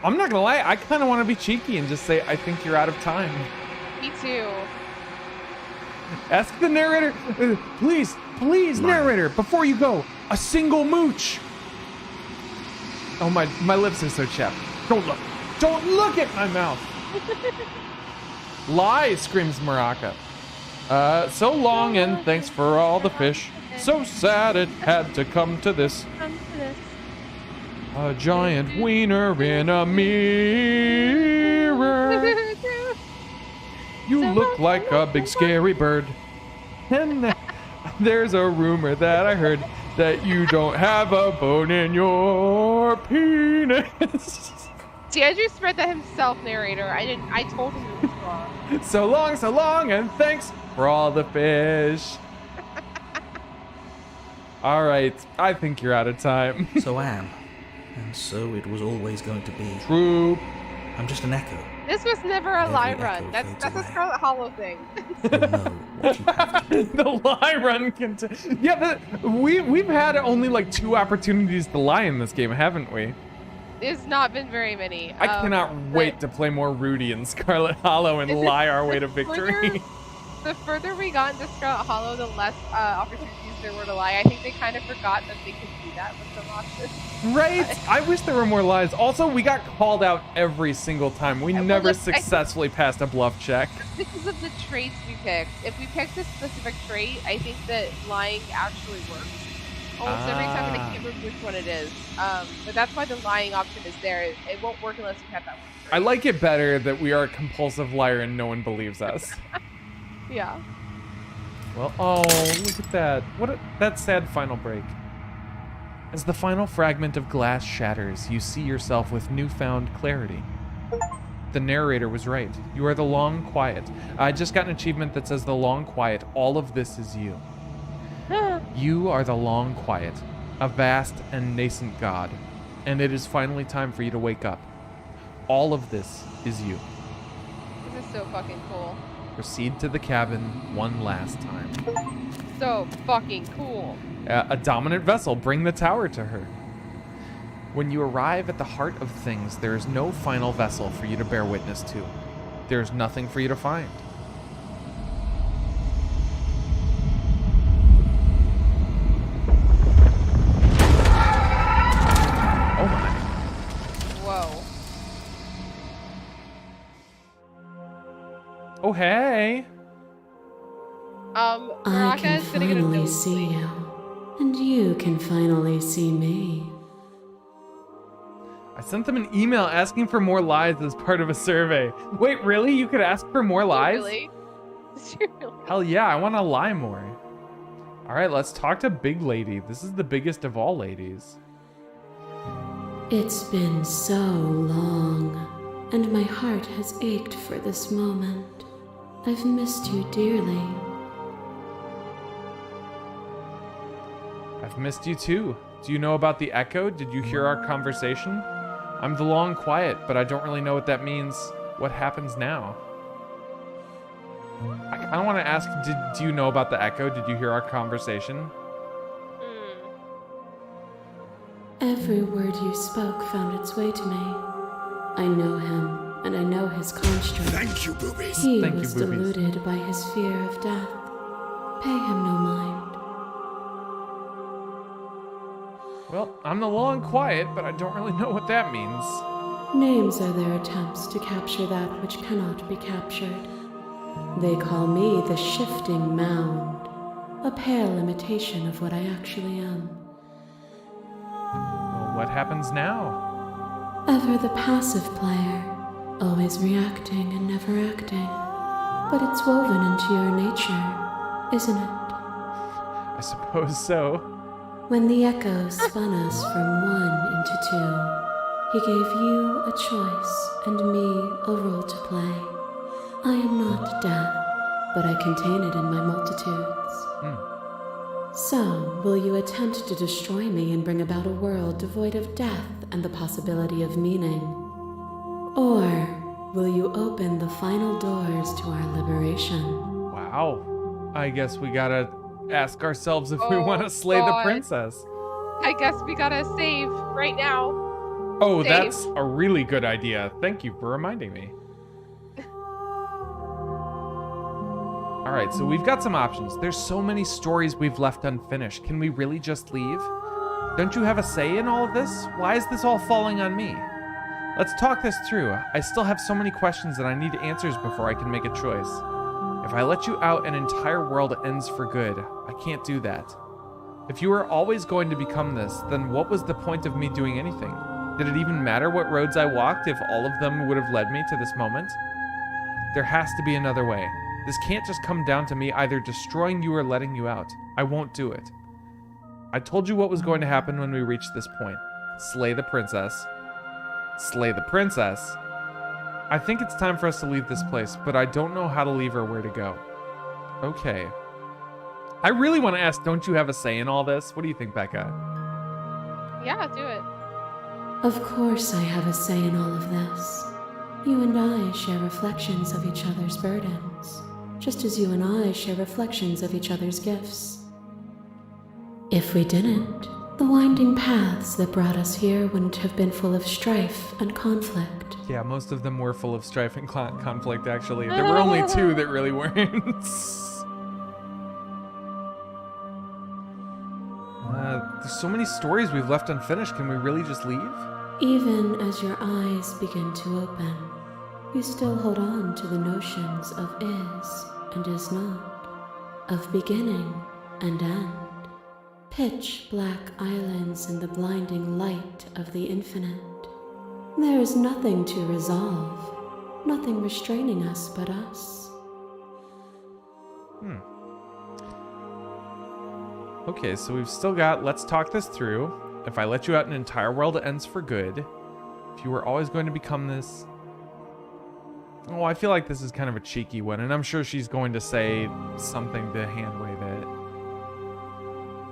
I'm not gonna lie, I kind of want to be cheeky and just say, I think you're out of time. Me too. Ask the narrator, please, narrator, before you go, a single mooch. Oh, my lips are so chapped. Don't look at my mouth. Lie, screams Maraka. So long and thanks for all the fish. So sad it had to come to this. A giant wiener in a mirror. You look like a big scary bird. And there's a rumor that I heard that you don't have a bone in your penis. See, Andrew spread that himself, narrator. I told him it was wrong. So long, and thanks for all the fish. All right, I think you're out of time. So I am. And so it was always going to be. True. I'm just an echo. This was never a lie Every run. echo That's fades a away. Scarlet Hollow thing. You know what you have to do. The lie run yeah, we've had only like 2 opportunities to lie in this game, haven't we? There's not been very many. I cannot wait to play more Rudy and Scarlet Hollow and lie our way to victory. The further we got into Scarlet Hollow, the less opportunities there were to lie. I think they kind of forgot that they could do that with some options. Right? I wish there were more lies. Also, we got called out every single time. We never successfully passed a bluff check. Because of the traits we picked. If we picked a specific trait, I think that lying actually works. Almost every time, and I can't remember which one it is. But that's why the lying option is there. It won't work unless you have that one trait. I like it better that we are a compulsive liar and no one believes us. Yeah. Well, oh, look at that. That sad final break. As the final fragment of glass shatters, you see yourself with newfound clarity. The narrator was right. You are the Long Quiet. I just got an achievement that says the Long Quiet. All of this is you. You are the Long Quiet, a vast and nascent god, and it is finally time for you to wake up. All of this is you. This is so fucking cool. Proceed to the cabin one last time. So fucking cool. A dominant vessel, bring the tower to her. When you arrive at the heart of things, there is no final vessel for you to bear witness to. There is nothing for you to find. Oh my. Whoa. Oh hey. I Maraka can is gonna get a finally nosebleed. see you, and you can finally see me. I sent them an email asking for more lies as part of a survey. Wait, really? You could ask for more lies? Really? Did you really? Hell yeah, I want to lie more. All right, let's talk to Big Lady. This is the biggest of all ladies. It's been so long, and my heart has ached for this moment. I've missed you dearly. I've missed you too. Do you know about the echo? Did you hear our conversation? I'm the Long Quiet, but I don't really know what that means. What happens now? I kind of want to ask, do you know about the echo? Did you hear our conversation? Every word you spoke found its way to me. I know him, and I know his construct. Thank you, boobies. He Thank you, was boobies. deluded by his fear of death. Pay him no mind. Well, I'm the Long Quiet, but I don't really know what that means. Names are their attempts to capture that which cannot be captured. They call me the Shifting Mound, a pale imitation of what I actually am. Well, what happens now? Ever the passive player, always reacting and never acting. But it's woven into your nature, isn't it? I suppose so. When the echo spun us from one into two, he gave you a choice and me a role to play. I am not death, but I contain it in my multitudes. So, will you attempt to destroy me and bring about a world devoid of death and the possibility of meaning? Or will you open the final doors to our liberation? Wow. I guess we gotta ask ourselves if we Oh, want to slay the God. princess. I guess we gotta save right now. Oh, Save. that's a really good idea. Thank you for reminding me. All right, so we've got some options. There's so many stories we've left unfinished. Can we really just leave? Don't you have a say in all of this? Why is this all falling on me? Let's talk this through. I still have so many questions that I need answers before I can make a choice. If I let you out, an entire world ends for good. I can't do that. If you were always going to become this, then what was the point of me doing anything? Did it even matter what roads I walked if all of them would have led me to this moment? There has to be another way. This can't just come down to me either destroying you or letting you out. I won't do it. I told you what was going to happen when we reached this point. Slay the princess. Slay the princess. I think it's time for us to leave this place, but I don't know how to leave or where to go. Okay. I really want to ask, don't you have a say in all this? What do you think, Becca? Yeah, do it. Of course I have a say in all of this. You and I share reflections of each other's burdens, just as you and I share reflections of each other's gifts. If we didn't, the winding paths that brought us here wouldn't have been full of strife and conflict. Yeah, most of them were full of strife and conflict, actually. There were only two that really weren't. There's so many stories we've left unfinished. Can we really just leave? Even as your eyes begin to open, you still hold on to the notions of is and is not, of beginning and end. Pitch black islands in the blinding light of the infinite. There is nothing to resolve, nothing restraining us but us. Okay, so we've still got, let's talk this through. If I let you out, an entire world ends for good. If you were always going to become this. Oh, I feel like this is kind of a cheeky one, and I'm sure she's going to say something to hand wave it.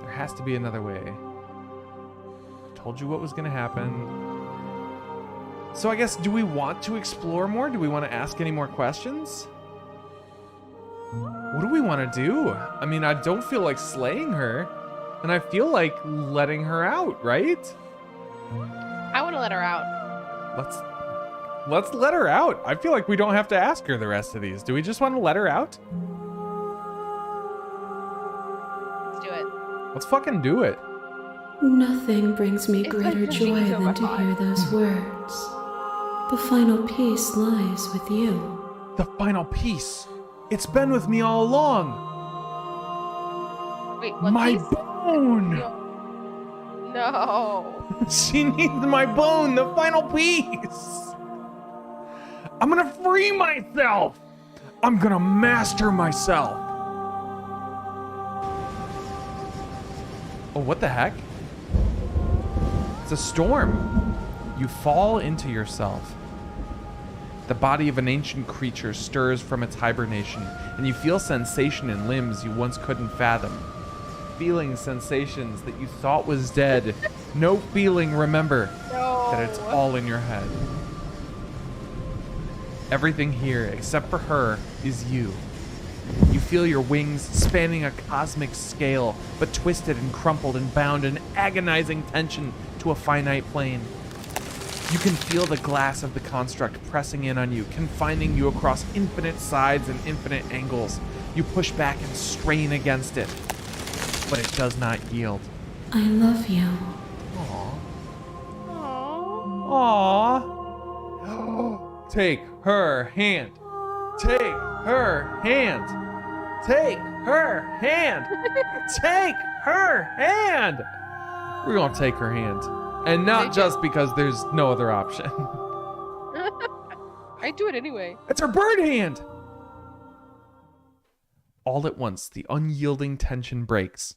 There has to be another way. I told you what was going to happen. So I guess, do we want to explore more? Do we want to ask any more questions? What do we want to do? I mean, I don't feel like slaying her, and I feel like letting her out, right? I want to let her out. Let's let her out. I feel like we don't have to ask her the rest of these. Do we just want to let her out? Let's do it. Let's fucking do it. Nothing brings me It's greater like joy listening to than to my hear those words. The final peace lies with you. The final piece. It's been with me all along. Wait, what My piece? bone. No. She needs my bone, the final piece. I'm gonna free myself. I'm gonna master myself. Oh, what the heck? It's a storm. You fall into yourself. The body of an ancient creature stirs from its hibernation, and you feel sensation in limbs you once couldn't fathom. Feeling sensations that you thought was dead. No feeling, remember, that it's all in your head. Everything here, except for her, is you. You feel your wings spanning a cosmic scale, but twisted and crumpled and bound in agonizing tension to a finite plane. You can feel the glass of the construct pressing in on you, confining you across infinite sides and infinite angles. You push back and strain against it, but it does not yield. I love you. Aww. Take her hand. Take her hand. Take her hand. Take her hand. we're gonna take her hand. And not just because there's no other option. I'd do it anyway. It's her bird hand! All at once, the unyielding tension breaks.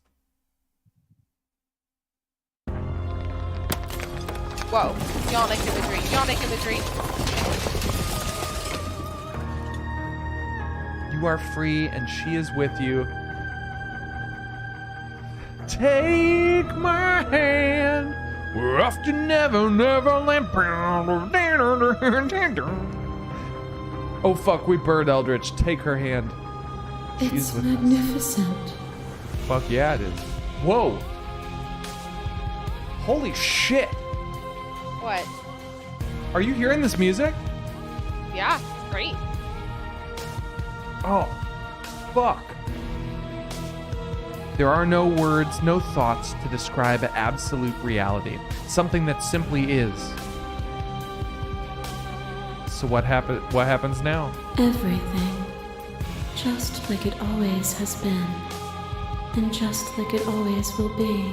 Whoa. Yawning imagery. Yawning imagery. You are free, and she is with you. Take my hand. We're off to Never Neverland. Oh fuck, we bird Eldritch. Take her hand. It's magnificent. Fuck yeah, it is. Whoa. Holy shit. What? Are you hearing this music? Yeah, it's great. Oh, fuck. There are no words, no thoughts to describe absolute reality. Something that simply is. So what happens now? Everything. Just like it always has been. And just like it always will be.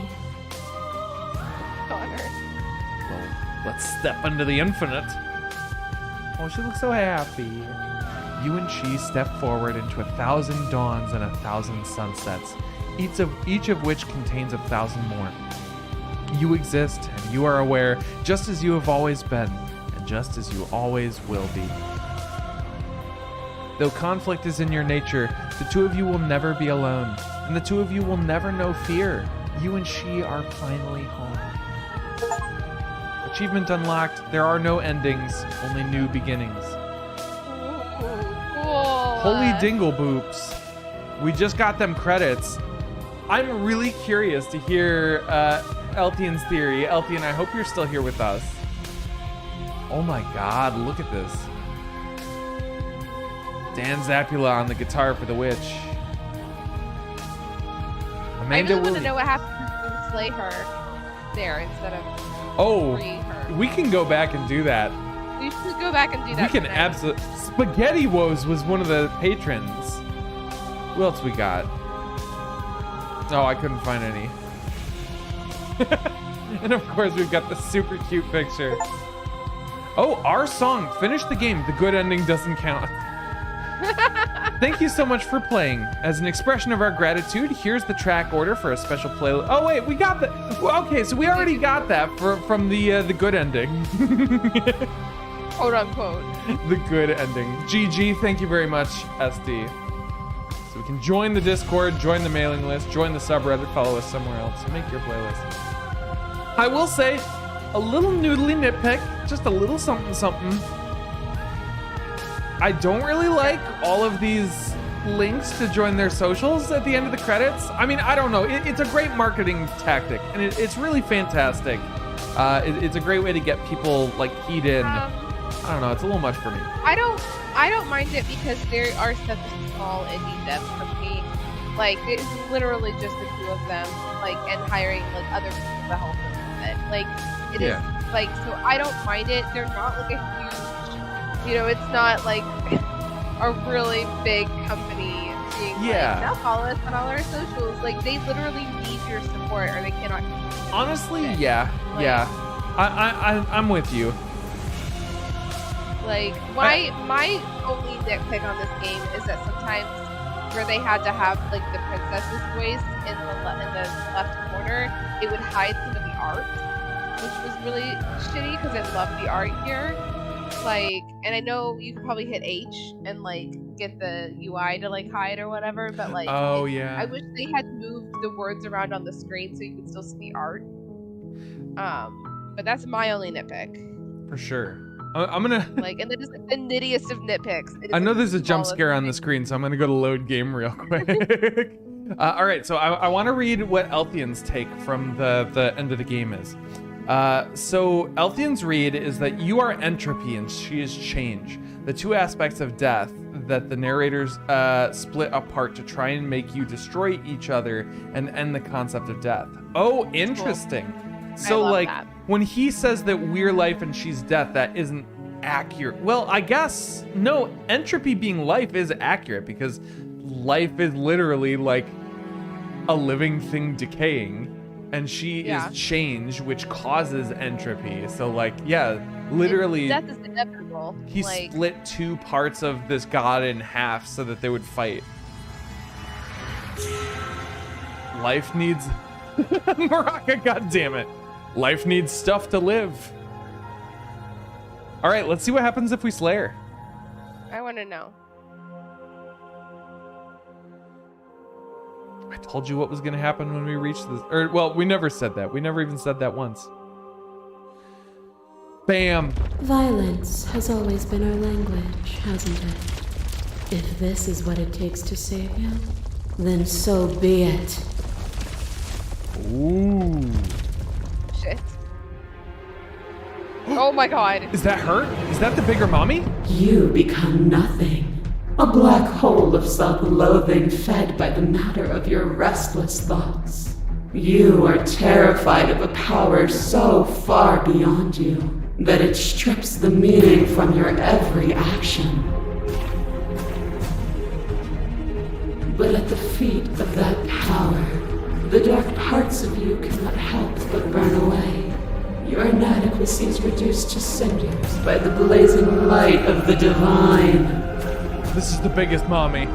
Connor. Well, let's step into the infinite. Oh, she looks so happy. You and she step forward into 1,000 dawns and 1,000 sunsets, each of which contains 1,000 more. You exist, and you are aware, just as you have always been, and just as you always will be. Though conflict is in your nature, the two of you will never be alone, and the two of you will never know fear. You and she are finally home. Achievement unlocked. There are no endings, only new beginnings. Cool. Holy dingle boops. We just got them credits. I'm really curious to hear Eltian's theory. Eltian, I hope you're still here with us. Oh my god, look at this. Dan Zapula on the guitar for the witch. Amanda I really want to Williams. know what happens when you slay her there instead of free her. We can go back and do that. We should go back and do that. We can tonight. absolutely. Spaghetti Woes was one of the patrons. Who else we got? Oh, I couldn't find any. And of course, we've got the super cute picture. Oh, our song. Finish the game. The good ending doesn't count. Thank you so much for playing. As an expression of our gratitude, here's the track order for a special playlist. Oh wait, we got that. Well, okay, so we already got that from the good ending. Quote unquote. The good ending. GG, thank you very much, SD. So we can join the Discord, join the mailing list, join the subreddit, follow us somewhere else, make your playlist. I will say, a little noodly nitpick, just a little something something. I don't really like all of these links to join their socials at the end of the credits. I mean, I don't know. It's a great marketing tactic, and it's really fantastic. It's a great way to get people like keyed in. I don't know. It's a little much for me. I don't mind it because there are such a small indie dev company. Like it's literally just the two of them, like, and hiring like other people to help them with it. Like it is like, so I don't mind it. They're not like a huge, it's not like a really big company being like, now follow us on all our socials. Like they literally need your support or they cannot. Honestly, like, I'm with you. Like my only nitpick on this game is that sometimes where they had to have like the princess's voice in the left corner, it would hide some of the art, which was really shitty because I love the art here. Like, and I know you could probably hit H and like get the UI to like hide or whatever, but like, I wish they had moved the words around on the screen so you could still see the art. But that's my only nitpick. For sure. I'm gonna like, and that is the nittiest of nitpicks. I know there's a jump scare on the screen, so I'm gonna go to load game real quick. All right, so I want to read what Elthian's take from the end of the game is. So Elthian's read is that you are entropy and she is change, the two aspects of death that the narrators split apart to try and make you destroy each other and end the concept of death. Oh, interesting. Cool. So like that. When he says that we're life and she's death, that isn't accurate. Well, I guess no, entropy being life is accurate because life is literally like a living thing decaying, and she Yeah. is change, which causes entropy. So like, yeah, literally, Death is inevitable. he Like, split two parts of this god in half so that they would fight. Life needs Moraka, goddammit. Life needs stuff to live. All right, let's see what happens if we slay her. I want to know. I told you what was gonna happen when we reached this. Or, well, we never said that. We never even said that once. Bam! Violence has always been our language, hasn't it? If this is what it takes to save you, then so be it. Ooh. Shit. Oh my god. Is that her? Is that the bigger mommy? You become nothing. A black hole of self-loathing fed by the matter of your restless thoughts. You are terrified of a power so far beyond you that it strips the meaning from your every action. But at the feet of that power, the dark parts of you cannot help but burn away. Your inadequacy is reduced to cinders by the blazing light of the divine. This is the biggest mommy.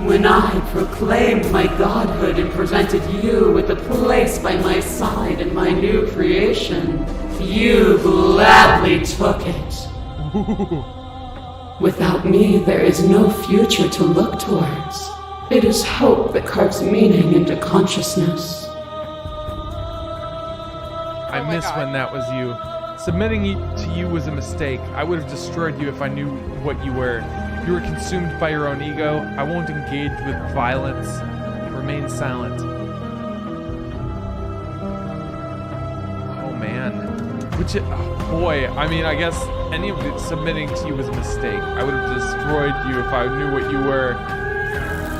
When I proclaimed my godhood and presented you with a place by my side in my new creation, you gladly took it. Without me, there is no future to look towards. It is hope that carves meaning into consciousness. I Oh my miss God. when that was you. Submitting to you was a mistake. I would have destroyed you if I knew what you were. You were consumed by your own ego. I won't engage with violence. Remain silent. Oh man. Oh boy, I mean, I guess any of it submitting to you was a mistake. I would have destroyed you if I knew what you were.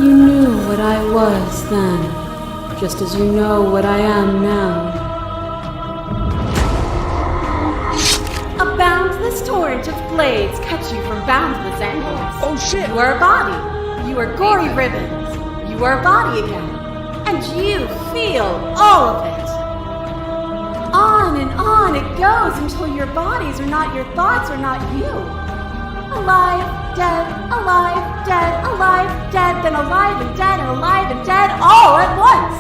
You knew what I was then, just as you know what I am now. A boundless torrent of blades cut you from boundless angles. Oh shit! You are a body. You are gory ribbons. You are a body again. And you feel all of it. On and on it goes until your bodies are not your thoughts, are not you. Alive, dead, alive, dead, alive, dead, then alive and dead, all at once.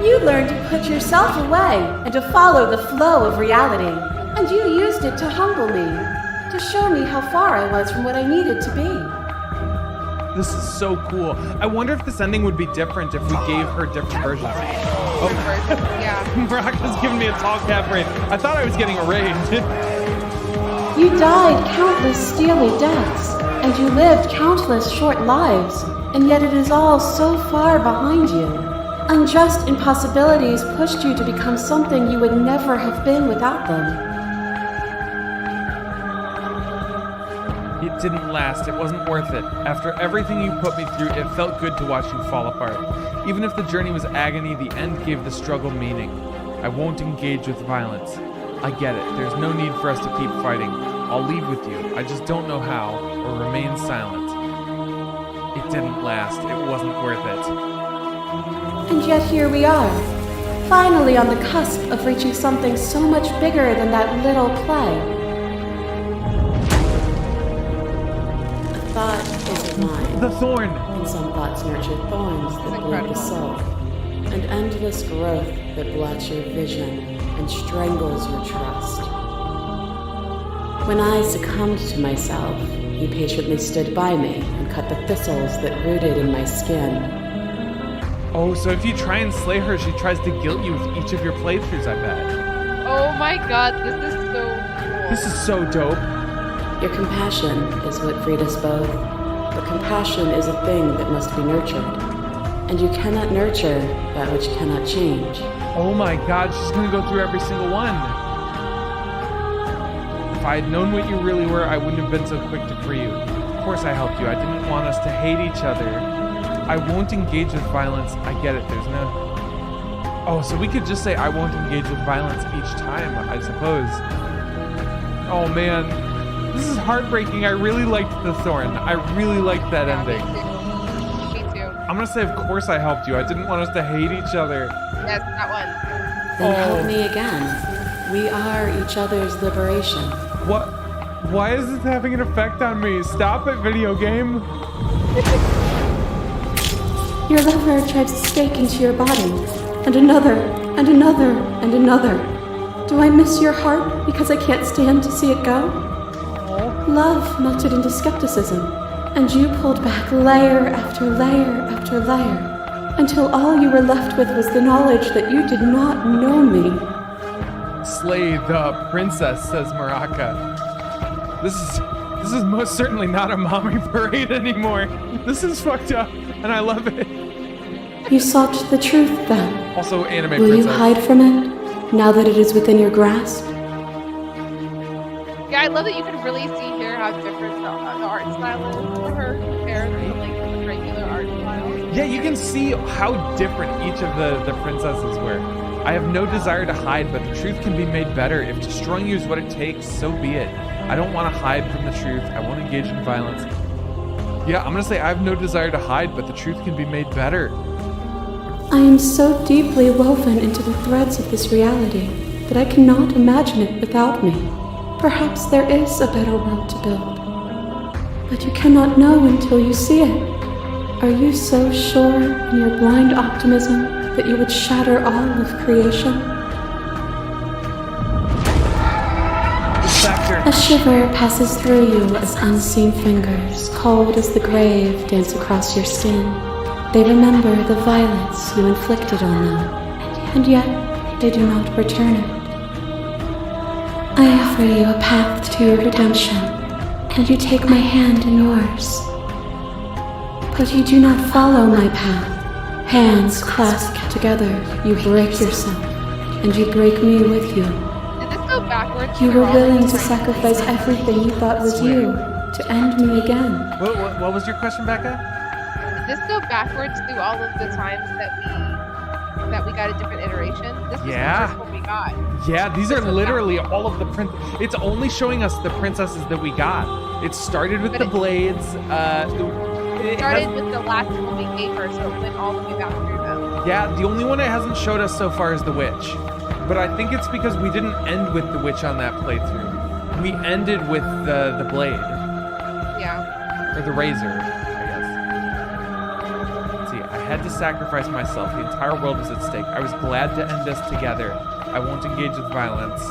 You learned to put yourself away and to follow the flow of reality. And you used it to humble me, to show me how far I was from what I needed to be. This is so cool. I wonder if this ending would be different if we gave her different versions. Oh, Yeah. Moraka's giving me a tall cat brain. I thought I was getting a raid. You died countless steely deaths, and you lived countless short lives, and yet it is all so far behind you. Unjust impossibilities pushed you to become something you would never have been without them. It didn't last. It wasn't worth it. After everything you put me through, it felt good to watch you fall apart. Even if the journey was agony, the end gave the struggle meaning. I won't engage with violence. I get it. There's no need for us to keep fighting. I'll leave with you. I just don't know how, or remain silent. It didn't last. It wasn't worth it. And yet here we are, finally on the cusp of reaching something so much bigger than that little play. A thought is a vine, The thorn! and some thoughts nurture thorns that bleed the soul, an endless growth that blots your vision and strangles your trust. When I succumbed to myself, you patiently stood by me and cut the thistles that rooted in my skin. Oh, so if you try and slay her, she tries to guilt you with each of your playthroughs, I bet. Oh my god, this is so cool. This is so dope. Your compassion is what freed us both, but compassion is a thing that must be nurtured, and you cannot nurture that which cannot change. Oh my god, she's gonna go through every single one. If I had known what you really were, I wouldn't have been so quick to free you. Of course I helped you. I didn't want us to hate each other. I won't engage with violence. I get it. There's no... Oh, so we could just say I won't engage with violence each time, I suppose. Oh man. This is heartbreaking. I really liked the thorn. I really liked that ending. Me too. I'm gonna say, of course I helped you. I didn't want us to hate each other. Yes, that one. Then Oh. help me again. We are each other's liberation. What? Why is this having an effect on me? Stop it, video game. Your lover drives a stake into your body, and another, and another, and another. Do I miss your heart because I can't stand to see it go? Love melted into skepticism, and you pulled back layer after layer after layer, until all you were left with was the knowledge that you did not know me. Slay the princess, says Maraka. This is most certainly not a mommy parade anymore. This is fucked up, and I love it. You sought the truth then. Also, anime Will princess. you hide from it, now that it is within your grasp? Yeah, I love that you can really see here how different the art style is for her compared to like the regular art style. Yeah, you can see how different each of the princesses were. I have no desire to hide, but the truth can be made better. If destroying you is what it takes, so be it. I don't want to hide from the truth. I won't engage in violence. Yeah, I'm gonna say I have no desire to hide, but the truth can be made better. I am so deeply woven into the threads of this reality that I cannot imagine it without me. Perhaps there is a better world to build, but you cannot know until you see it. Are you so sure in your blind optimism that you would shatter all of creation? A shiver passes through you as unseen fingers, cold as the grave, dance across your skin. They remember the violence you inflicted on them, and yet they do not return it. I offer you a path to your redemption, and you take my hand in yours. But you do not follow my path. Hands clasped together, you break yourself, and you break me with you. Did this go backwards? You through were all the willing to different- sacrifice everything you thought was you to end me again. What was your question, Becca? Did this go backwards through all of the times that we got a different iteration? This was Yeah. the first one we got. Yeah, these are literally all of the It's only showing us the princesses that we got. It started with But the it- blades. It started with the last one we gave her, so it went all the way back through them. Yeah, the only one it hasn't showed us so far is the witch. But I think it's because we didn't end with the witch on that playthrough. We ended with the blade. Yeah. Or the razor, I guess. Let's see, I had to sacrifice myself. The entire world was at stake. I was glad to end us together. I won't engage with violence.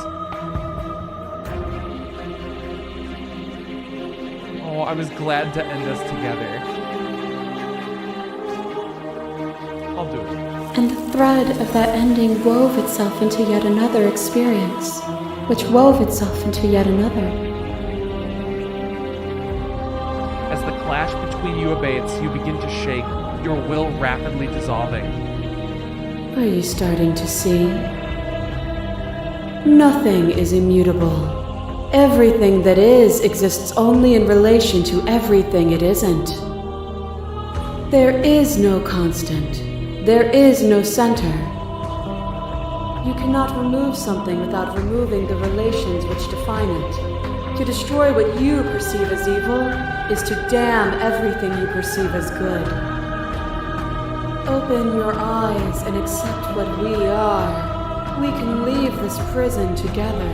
Oh, I was glad to end us together. I'll do it. And the thread of that ending wove itself into yet another experience, which wove itself into yet another. As the clash between you abates, you begin to shake, your will rapidly dissolving. Are you starting to see? Nothing is immutable. Everything that is exists only in relation to everything it isn't. There is no constant. There is no center. You cannot remove something without removing the relations which define it. To destroy what you perceive as evil is to damn everything you perceive as good. Open your eyes and accept what we are. We can leave this prison together.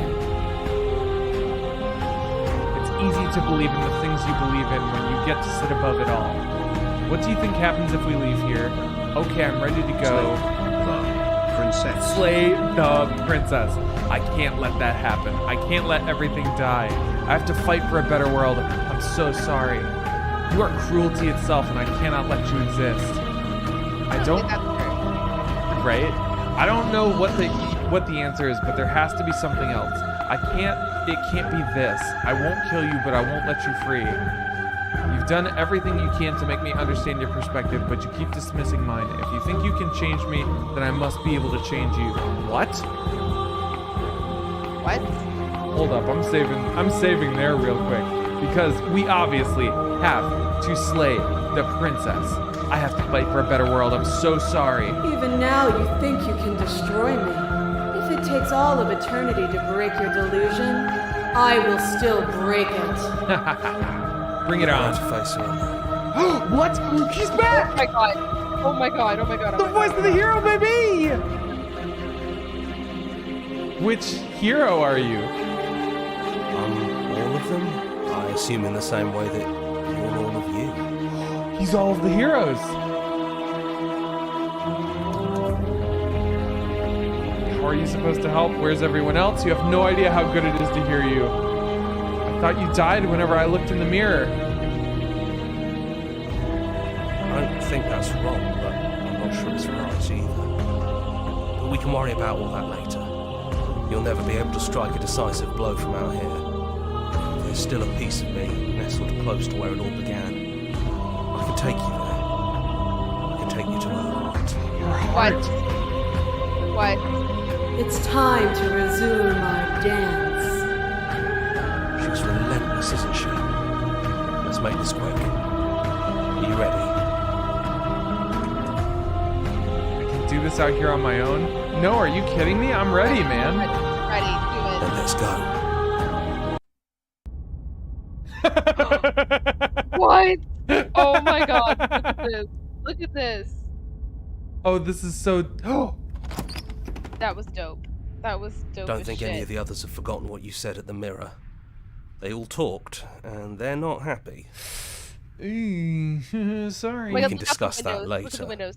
It's easy to believe in the things you believe in when you get to sit above it all. What do you think happens if we leave here? Okay, I'm ready to go. The princess. Slay the princess. I can't let that happen. I can't let everything die. I have to fight for a better world. I'm so sorry. You are cruelty itself, and I cannot let you exist. I don't. think that's true. Right? I don't know what the answer is, but there has to be something else. It can't be this. I won't kill you, but I won't let you free. You've done everything you can to make me understand your perspective, but you keep dismissing mine. If you think you can change me, then I must be able to change you. What? What? Hold up, I'm saving there real quick. Because we obviously have to slay the princess. I have to fight for a better world. I'm so sorry. Even now you think you can destroy me. If it takes all of eternity to break your delusion, I will still break it. Bring it Right on. face on. What? He's back! Oh my god. Oh my god. Oh my god. Oh The my voice god. of the hero, baby! Which hero are you? All of them? I assume in the same way that you're all of you. He's all of the heroes. How are you supposed to help? Where's everyone else? You have no idea how good it is to hear you. I thought you died whenever I looked in the mirror. I don't think that's wrong, but I'm not sure it's right either. But we can worry about all that later. You'll never be able to strike a decisive blow from out here. There's still a piece of me nestled close to where it all began. I can take you there. I can take you to her heart. What? What? It's time to resume our dance. She's relentless, isn't she? Let's make this quick. Are you ready? I can do this out here on my own? No, are you kidding me? I'm ready, man. Ready. Do Then let's go. it. What? Oh my god. Look at this. Look at this. Oh, this is so... Oh! That was dope. That was dope. Don't as think shit. any of the others have forgotten what you said at the mirror. They all talked, and they're not happy. Sorry. Oh my God, can look out the discuss that windows. Look at later. the windows.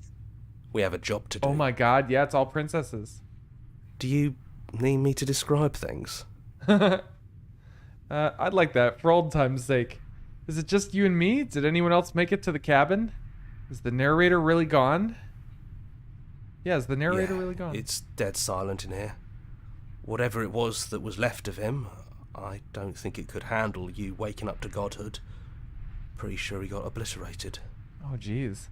We have a job to do. Oh my god, yeah, it's all princesses. Do you need me to describe things? I'd like that, for old time's sake. Is it just you and me? Did anyone else make it to the cabin? Is the narrator really gone? Yeah, is the narrator really gone? It's dead silent in here. Whatever it was that was left of him, I don't think it could handle you waking up to godhood. Pretty sure he got obliterated. Oh, jeez.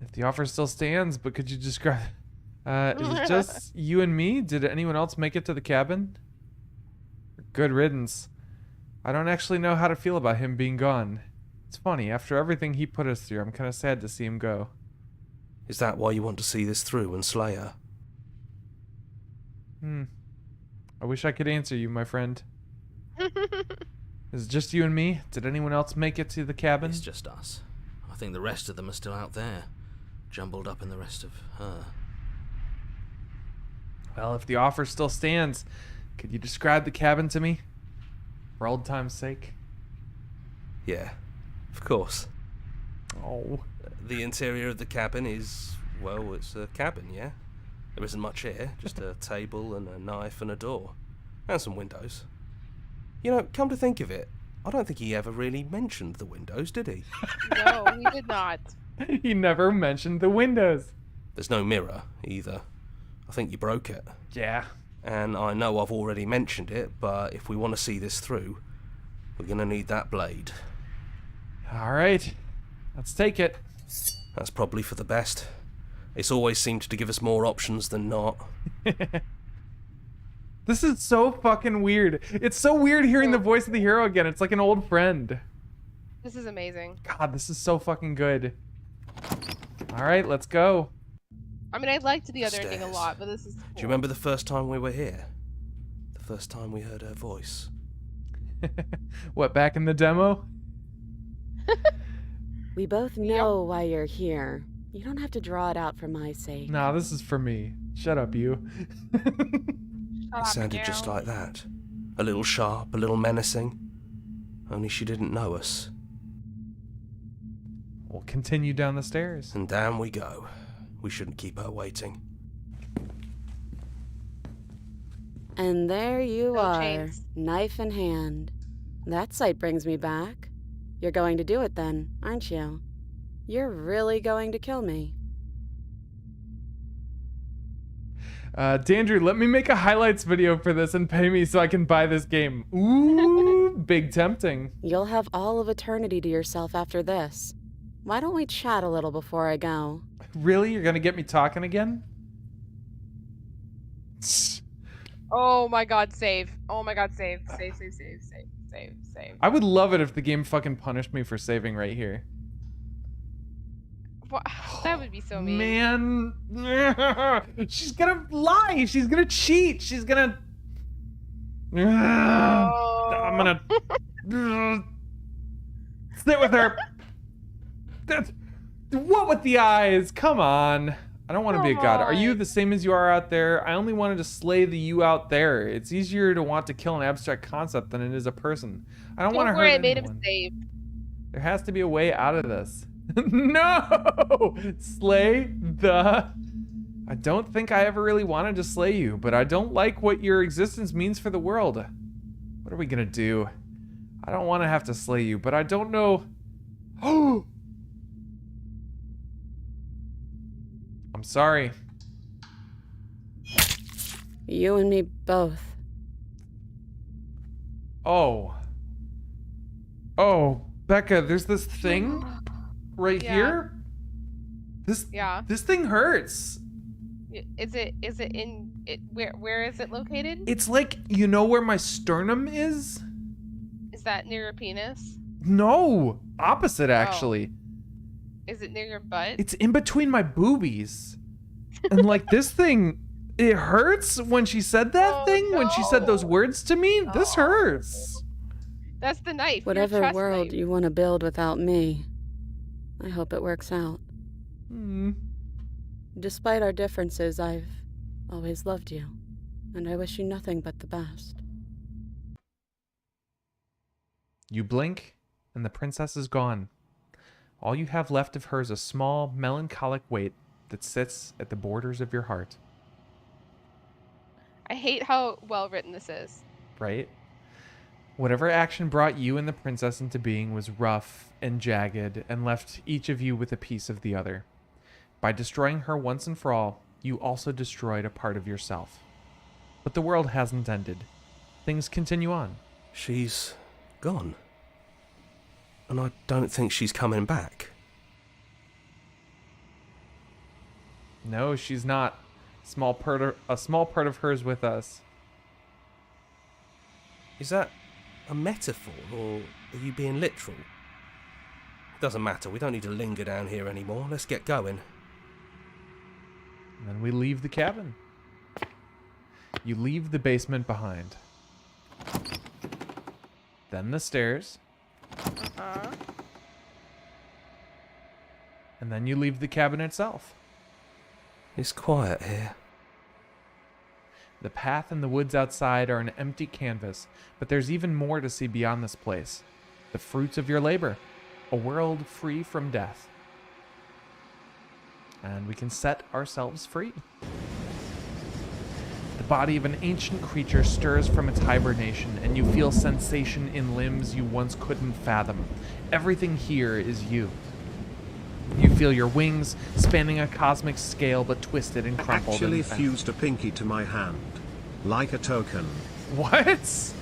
If the offer still stands, but could you describe... is it just you and me? Did anyone else make it to the cabin? Good riddance. I don't actually know how to feel about him being gone. It's funny, after everything he put us through, I'm kind of sad to see him go. Is that why you want to see this through and slay her? I wish I could answer you, my friend. Is it just you and me? Did anyone else make it to the cabin? It's just us. I think the rest of them are still out there, jumbled up in the rest of her. Well, if the offer still stands, could you describe the cabin to me? For old time's sake. Yeah, of course. Oh. The interior of the cabin is, well, it's a cabin, yeah? There isn't much here, just a table and a knife and a door. And some windows. You know, come to think of it, I don't think he ever really mentioned the windows, did he? No, he did not. He never mentioned the windows. There's no mirror, either. I think you broke it. Yeah. And I know I've already mentioned it, but if we want to see this through, we're gonna need that blade. All right. Let's take it. That's probably for the best. It's always seemed to give us more options than not. This is so fucking weird. It's so weird hearing the voice of the hero again. It's like an old friend. This is amazing. God, this is so fucking good. All right, let's go. I mean, I liked the other ending a Stairs. lot, but this is cool. Do you remember the first time we were here? The first time we heard her voice? What, back in the demo? We both know why you're here. You don't have to draw it out for my sake. Nah, this is for me. Shut up, you. It sounded just like that. A little sharp, a little menacing. Only she didn't know us. We'll continue down the stairs. And down we go. We shouldn't keep her waiting. And there you No are, chains. knife in hand. That sight brings me back. You're going to do it then, aren't you? You're really going to kill me. Dandrew, let me make a highlights video for this and pay me so I can buy this game. Ooh, big tempting. You'll have all of eternity to yourself after this. Why don't we chat a little before I go? Really? You're gonna get me talking again? Oh my god, save. Oh my god, save. Save, save, save, save, save, save. I would love it if the game fucking punished me for saving right here. What? That would be so mean. Man, she's gonna lie. She's gonna cheat. She's gonna. I'm gonna Sit with her. What with the eyes? Come on. I don't want to be a god. Are you the same as you are out there? I only wanted to slay the you out there. It's easier to want to kill an abstract concept than it is a person. I don't want to hurt anyone. I made him safe. There has to be a way out of this. No! Slay the... I don't think I ever really wanted to slay you, but I don't like what your existence means for the world. What are we gonna do? I don't want to have to slay you, but I don't know... Oh! I'm sorry. You and me both. Oh. Oh, Becca, there's this thing right here. This thing hurts. Is it in it? Where is it located? It's like, you know where my sternum is? Is that near your penis? No, opposite actually. Is it near your butt? It's in between my boobies. And like this thing, it hurts when she said that thing, when she said those words to me. This hurts. That's the knife. Whatever world you want to build without me, I hope it works out. Despite our differences, I've always loved you, and I wish you nothing but the best. You blink, and the princess is gone. All you have left of her is a small, melancholic weight that sits at the borders of your heart. I hate how well written this is. Right? Whatever action brought you and the princess into being was rough and jagged and left each of you with a piece of the other. By destroying her once and for all, you also destroyed a part of yourself. But the world hasn't ended. Things continue on. She's gone. And I don't think she's coming back. No, she's not. A small part of her is with us. Is that a metaphor, or are you being literal? Doesn't matter, we don't need to linger down here anymore. Let's get going. And then we leave the cabin. You leave the basement behind. Then the stairs. And then you leave the cabin itself. It's quiet here. The path and the woods outside are an empty canvas, but there's even more to see beyond this place. The fruits of your labor. A world free from death. And we can set ourselves free. The body of an ancient creature stirs from its hibernation, and you feel sensation in limbs you once couldn't fathom. Everything here is you. You feel your wings spanning a cosmic scale, but twisted and crumpled. Actually fused a pinky to my hand, like a token. What?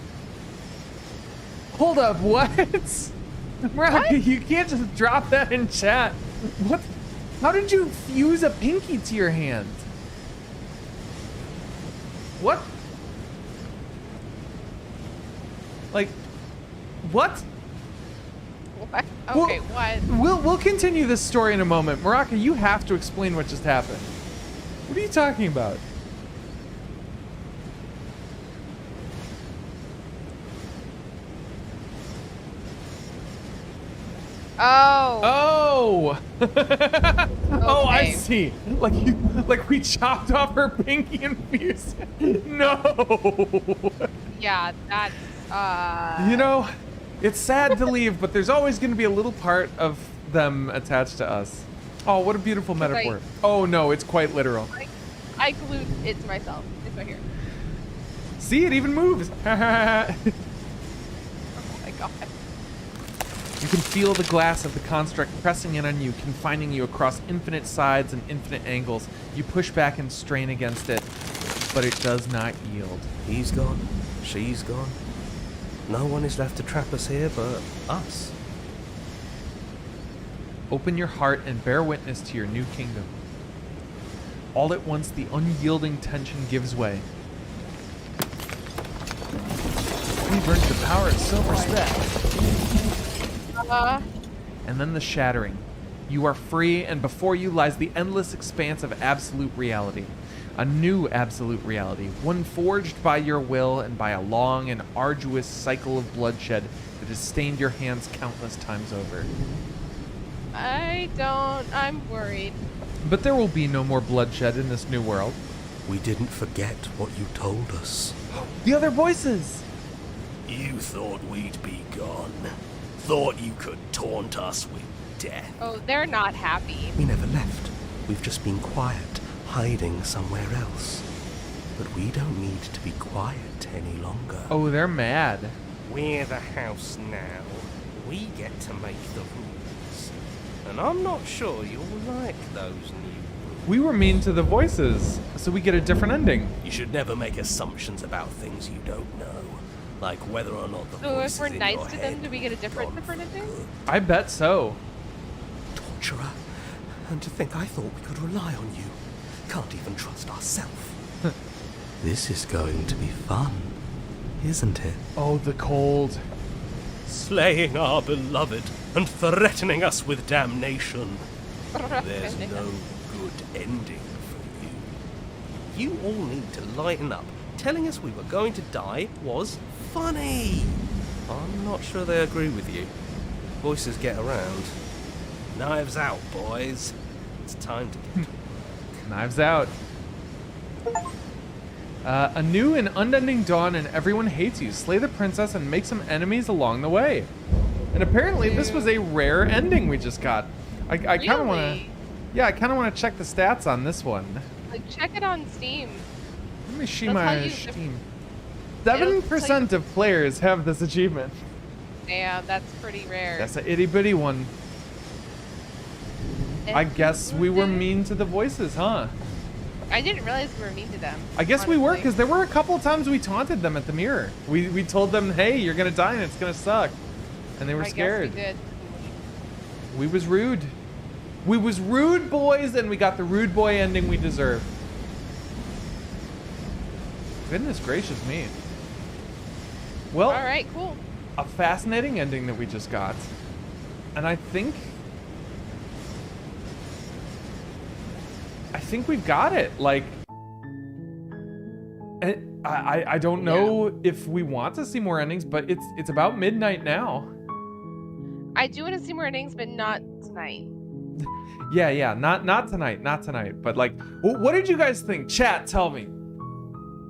Hold up, what? Right, you can't just drop that in chat. What? How did you fuse a pinky to your hand? What? Like, what? What? Okay, what? We'll continue this story in a moment. Maraka, you have to explain what just happened. What are you talking about? Oh. Oh, I see. Like we chopped off her pinky and fused it. No. Yeah, that's You know, it's sad to leave, but there's always going to be a little part of them attached to us. Oh, what a beautiful metaphor. Oh no, it's quite literal. I glued it to myself. It's right here. See, it even moves. Oh my god. You can feel the glass of the construct pressing in on you, confining you across infinite sides and infinite angles. You push back and strain against it, but it does not yield. He's gone. She's gone. No one is left to trap us here but us. Open your heart and bear witness to your new kingdom. All at once, the unyielding tension gives way. We've earned the power of self-respect. And then the shattering. You are free, and before you lies the endless expanse of absolute reality. A new absolute reality, one forged by your will and by a long and arduous cycle of bloodshed that has stained your hands countless times over. I'm worried. But there will be no more bloodshed in this new world. We didn't forget what you told us. The other voices! You thought we'd be gone. Thought you could taunt us with death. Oh, they're not happy. We never left. We've just been quiet, hiding somewhere else. But we don't need to be quiet any longer. Oh, they're mad. We're the house now. We get to make the rules. And I'm not sure you'll like those new rules. We were mean to the voices, so we get a different ending. You should never make assumptions about things you don't know. Like whether or not the So if voices we're in nice your to them, head do we get a different gone ending? good. I bet so. Torturer. And to think I thought we could rely on you. Can't even trust ourselves. This is going to be fun, isn't it? Oh, the cold. Slaying our beloved and threatening us with damnation. There's no good ending for you. You all need to lighten up. Telling us we were going to die was funny. I'm not sure they agree with you. Voices get around. Knives out, boys. It's time to get to work. Knives out. A new and unending dawn, and everyone hates you. Slay the princess and make some enemies along the way. And apparently this was a rare ending we just got. I kind of want to... Really? Yeah, I kind of want to check the stats on this one. Like, check it on Steam. Let me see They'll tell my you if- Steam. It'll tell 7% of players have this achievement. Damn, that's pretty rare. That's an itty bitty one. I guess we were mean to the voices, huh? I didn't realize we were mean to them. I guess we were, honestly. because there were a couple of times we taunted them at the mirror. We told them, hey, you're gonna die and it's gonna suck. And they were scared. I guess We was rude. We was rude, boys, and we got the rude boy ending we deserve. Goodness gracious me. Well, we did. All right, cool. a fascinating ending that we just got. And I think we've got it. Like, I don't know if we want to see more endings, but it's about midnight now. I do want to see more endings, but not tonight. Yeah, not tonight. But like, what did you guys think? Chat, tell me.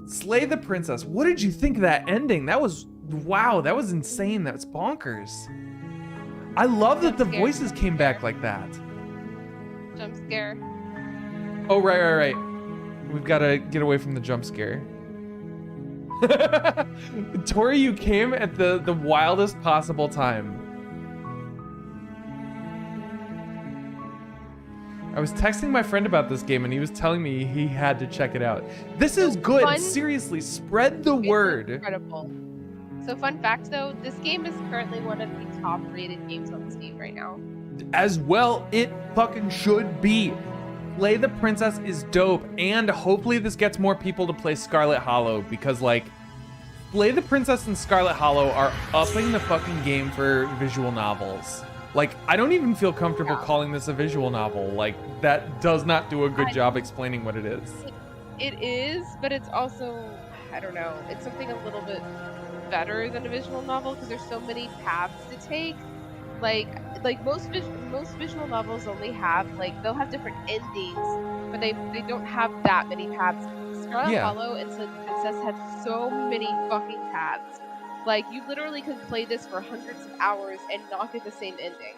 Slay the princess. What did you think of that ending? That was, wow, that was insane. That was bonkers. I love that the voices came back like that. Jump scare. Oh, right. We've got to get away from the jump scare. Tori, you came at the wildest possible time. I was texting my friend about this game and he was telling me he had to check it out. This is good. Seriously, spread the word. Incredible. So fun fact though, this game is currently one of the top rated games on Steam right now. As well, it fucking should be. Play the Princess is dope, and hopefully this gets more people to play Scarlet Hollow, because like, Play the Princess and Scarlet Hollow are upping the fucking game for visual novels. Like, I don't even feel comfortable calling this a visual novel. Like, that does not do a good job explaining what it is. It is, but it's also, I don't know, it's something a little bit better than a visual novel because there's so many paths to take. Like most visual novels only have, like, they'll have different endings, but they don't have that many paths. Scarlet Hollow and Slay the Princess have so many fucking paths. Like, you literally could play this for hundreds of hours and not get the same ending.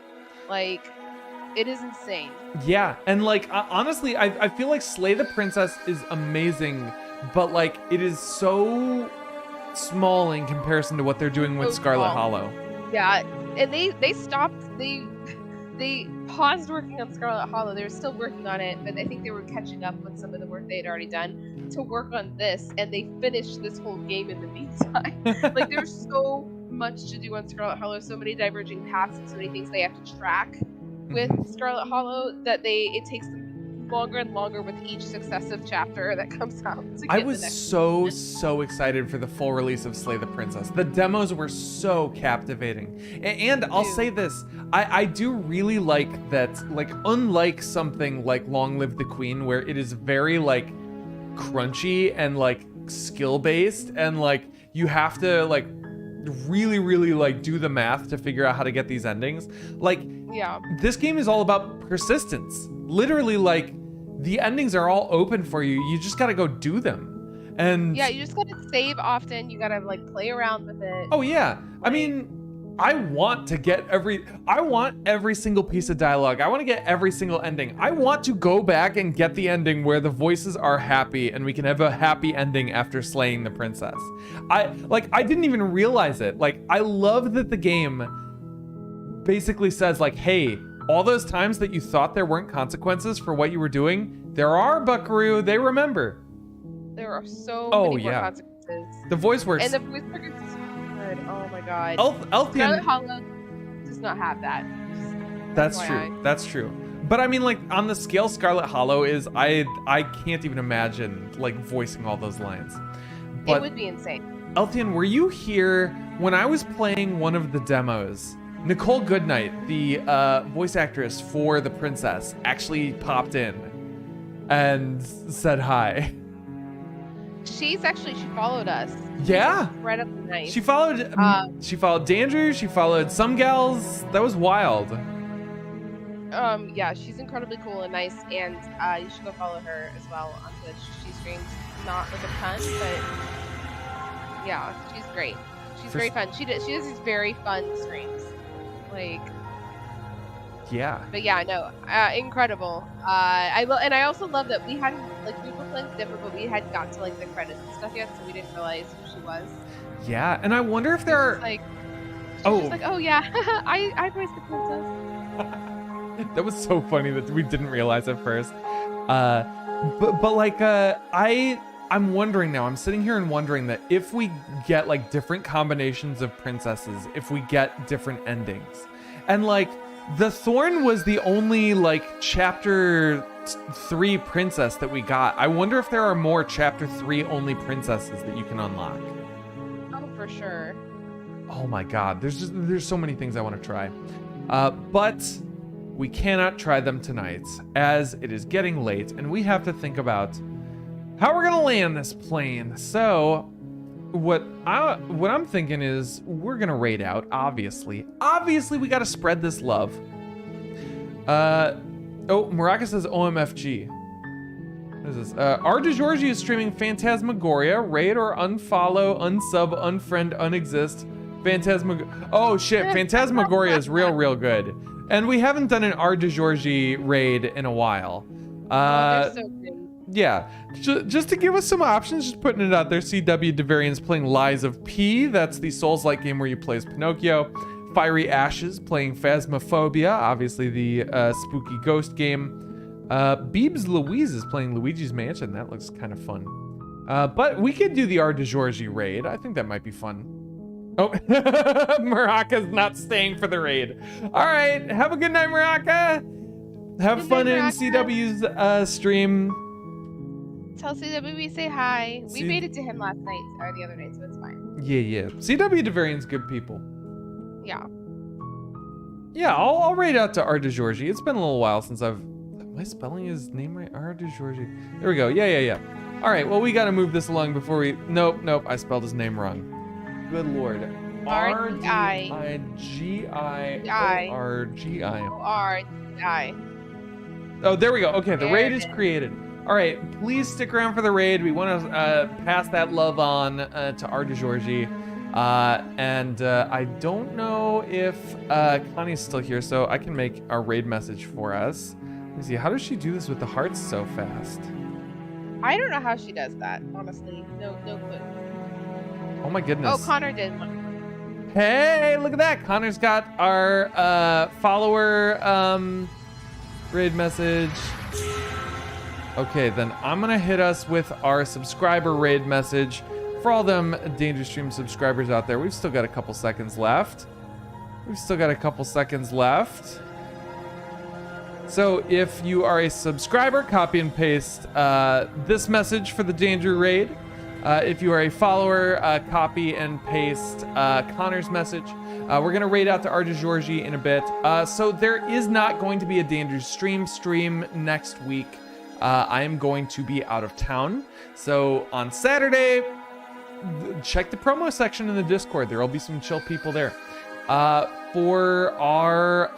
Like, it is insane. Yeah, and like, honestly, I feel like Slay the Princess is amazing, but like, it is so small in comparison to what they're doing with Scarlet Hollow. Yeah, and they stopped, they paused working on Scarlet Hollow. They were still working on it, but I think they were catching up with some of the work they had already done to work on this, and they finished this whole game in the meantime. Like, there's so much to do on Scarlet Hollow, so many diverging paths and so many things they have to track with Scarlet Hollow that it takes them longer and longer with each successive chapter that comes out. I was so excited for the full release of Slay the Princess. The demos were so captivating. And I'll say this, I do really like that, like, unlike something like Long Live the Queen, where it is very, like, crunchy and, like, skill-based, and, like, you have to, like, really, really like do the math to figure out how to get these endings. Like, Yeah. this game is all about persistence. Literally, like, the endings are all open for you. You just gotta go do them. And Yeah, you just gotta save often. You gotta like play around with it. oh yeah, I mean, I want every single piece of dialogue. I want to get every single ending. I want to go back and get the ending where the voices are happy and we can have a happy ending after slaying the princess. I didn't even realize it. Like, I love that the game basically says like, hey, all those times that you thought there weren't consequences for what you were doing, there are, Buckaroo. They remember. There are so many more yeah. consequences. The voice works. And the voice work is so good. Oh my god. Elthian. Scarlet Hollow does not have that. That's FYI. true. That's true. But I mean, like, on the scale Scarlet Hollow is, I can't even imagine like voicing all those lines. But It would be insane. Elthian, were you here when I was playing one of the demos? Nicole Goodnight, the voice actress for the princess, actually popped in and said hi. She followed us. Yeah. She's incredibly nice. She followed Dandrew, she followed some gals. That was wild. Yeah, she's incredibly cool and nice, and you should go follow her as well on Twitch. She streams not like a ton, but yeah, she's great. She's very fun. She does these very fun streams, like. Yeah. But yeah, no, incredible. And I also love that we hadn't we were playing different, but we hadn't got to like the credits and stuff yet, so we didn't realize who she was. Yeah, and I wonder if there are She's like, oh yeah, I voiced the princess. That was so funny that we didn't realize at first. But like I'm wondering now. I'm sitting here and wondering that if we get like different combinations of princesses, if we get different endings, and like. The Thorn was the only like chapter 3 princess that we got. I wonder if there are more chapter 3 only princesses that you can unlock. Oh, for sure. Oh my god, there's so many things I want to try. But we cannot try them tonight as it is getting late and we have to think about how we're gonna land this plane. So what I'm thinking is we're gonna raid out, obviously. Obviously, we gotta spread this love. Maraka says OMFG. What is this? R. DeGiorgi is streaming Phantasmagoria. Raid or unfollow, unsub, unfriend, unexist. Oh shit, Phantasmagoria is real good. And we haven't done an R. DeGiorgi raid in a while. They're so good. Yeah, just to give us some options, just putting it out there. CW DeVarian's playing Lies of P. That's the Souls-like game where you play as Pinocchio. Fiery Ashes playing Phasmophobia, obviously the spooky ghost game. Beebs Louise is playing Luigi's Mansion. That looks kind of fun. But we could do the R. DeGiorgi raid. I think that might be fun. Oh, Maraka's not staying for the raid. All right, have a good night, Maraka. Have fun in CW's stream. Tell CW we say hi. We made it to him last night or the other night, so it's fine. Yeah. CW DeVarian's good people. Yeah. Yeah, I'll raid out to R. DeGiorgi. It's been a little while since am I spelling his name right? R. DeGiorgi. There we go. Yeah. All right, well, we got to move this along before we... Nope, I spelled his name wrong. Good lord. R-D-I-G-I-O-R-G-I. Oh, there we go. Okay, the raid is created. All right, please stick around for the raid. We want to pass that love on to R. DeGiorgi. And I don't know if Connie's still here, so I can make our raid message for us. Let me see. How does she do this with the hearts so fast? I don't know how she does that, honestly. No clue. Oh my goodness. Oh, Connor did one. Hey, look at that. Connor's got our follower raid message. Okay, then I'm gonna hit us with our subscriber raid message. For all them Danger Stream subscribers out there, we've still got a couple seconds left. So if you are a subscriber, copy and paste this message for the Danger raid. If you are a follower, copy and paste Connor's message. We're gonna raid out to R. DeGiorgi in a bit. So there is not going to be a Danger stream next week. I am going to be out of town. So on Saturday, check the promo section in the Discord. There'll be some chill people there. For our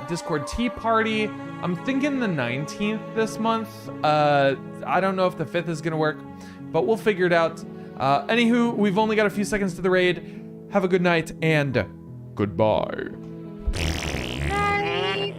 Discord tea party, I'm thinking the 19th this month. I don't know if the 5th is gonna work, but we'll figure it out. Anywho, we've only got a few seconds to the raid. Have a good night and goodbye. Night.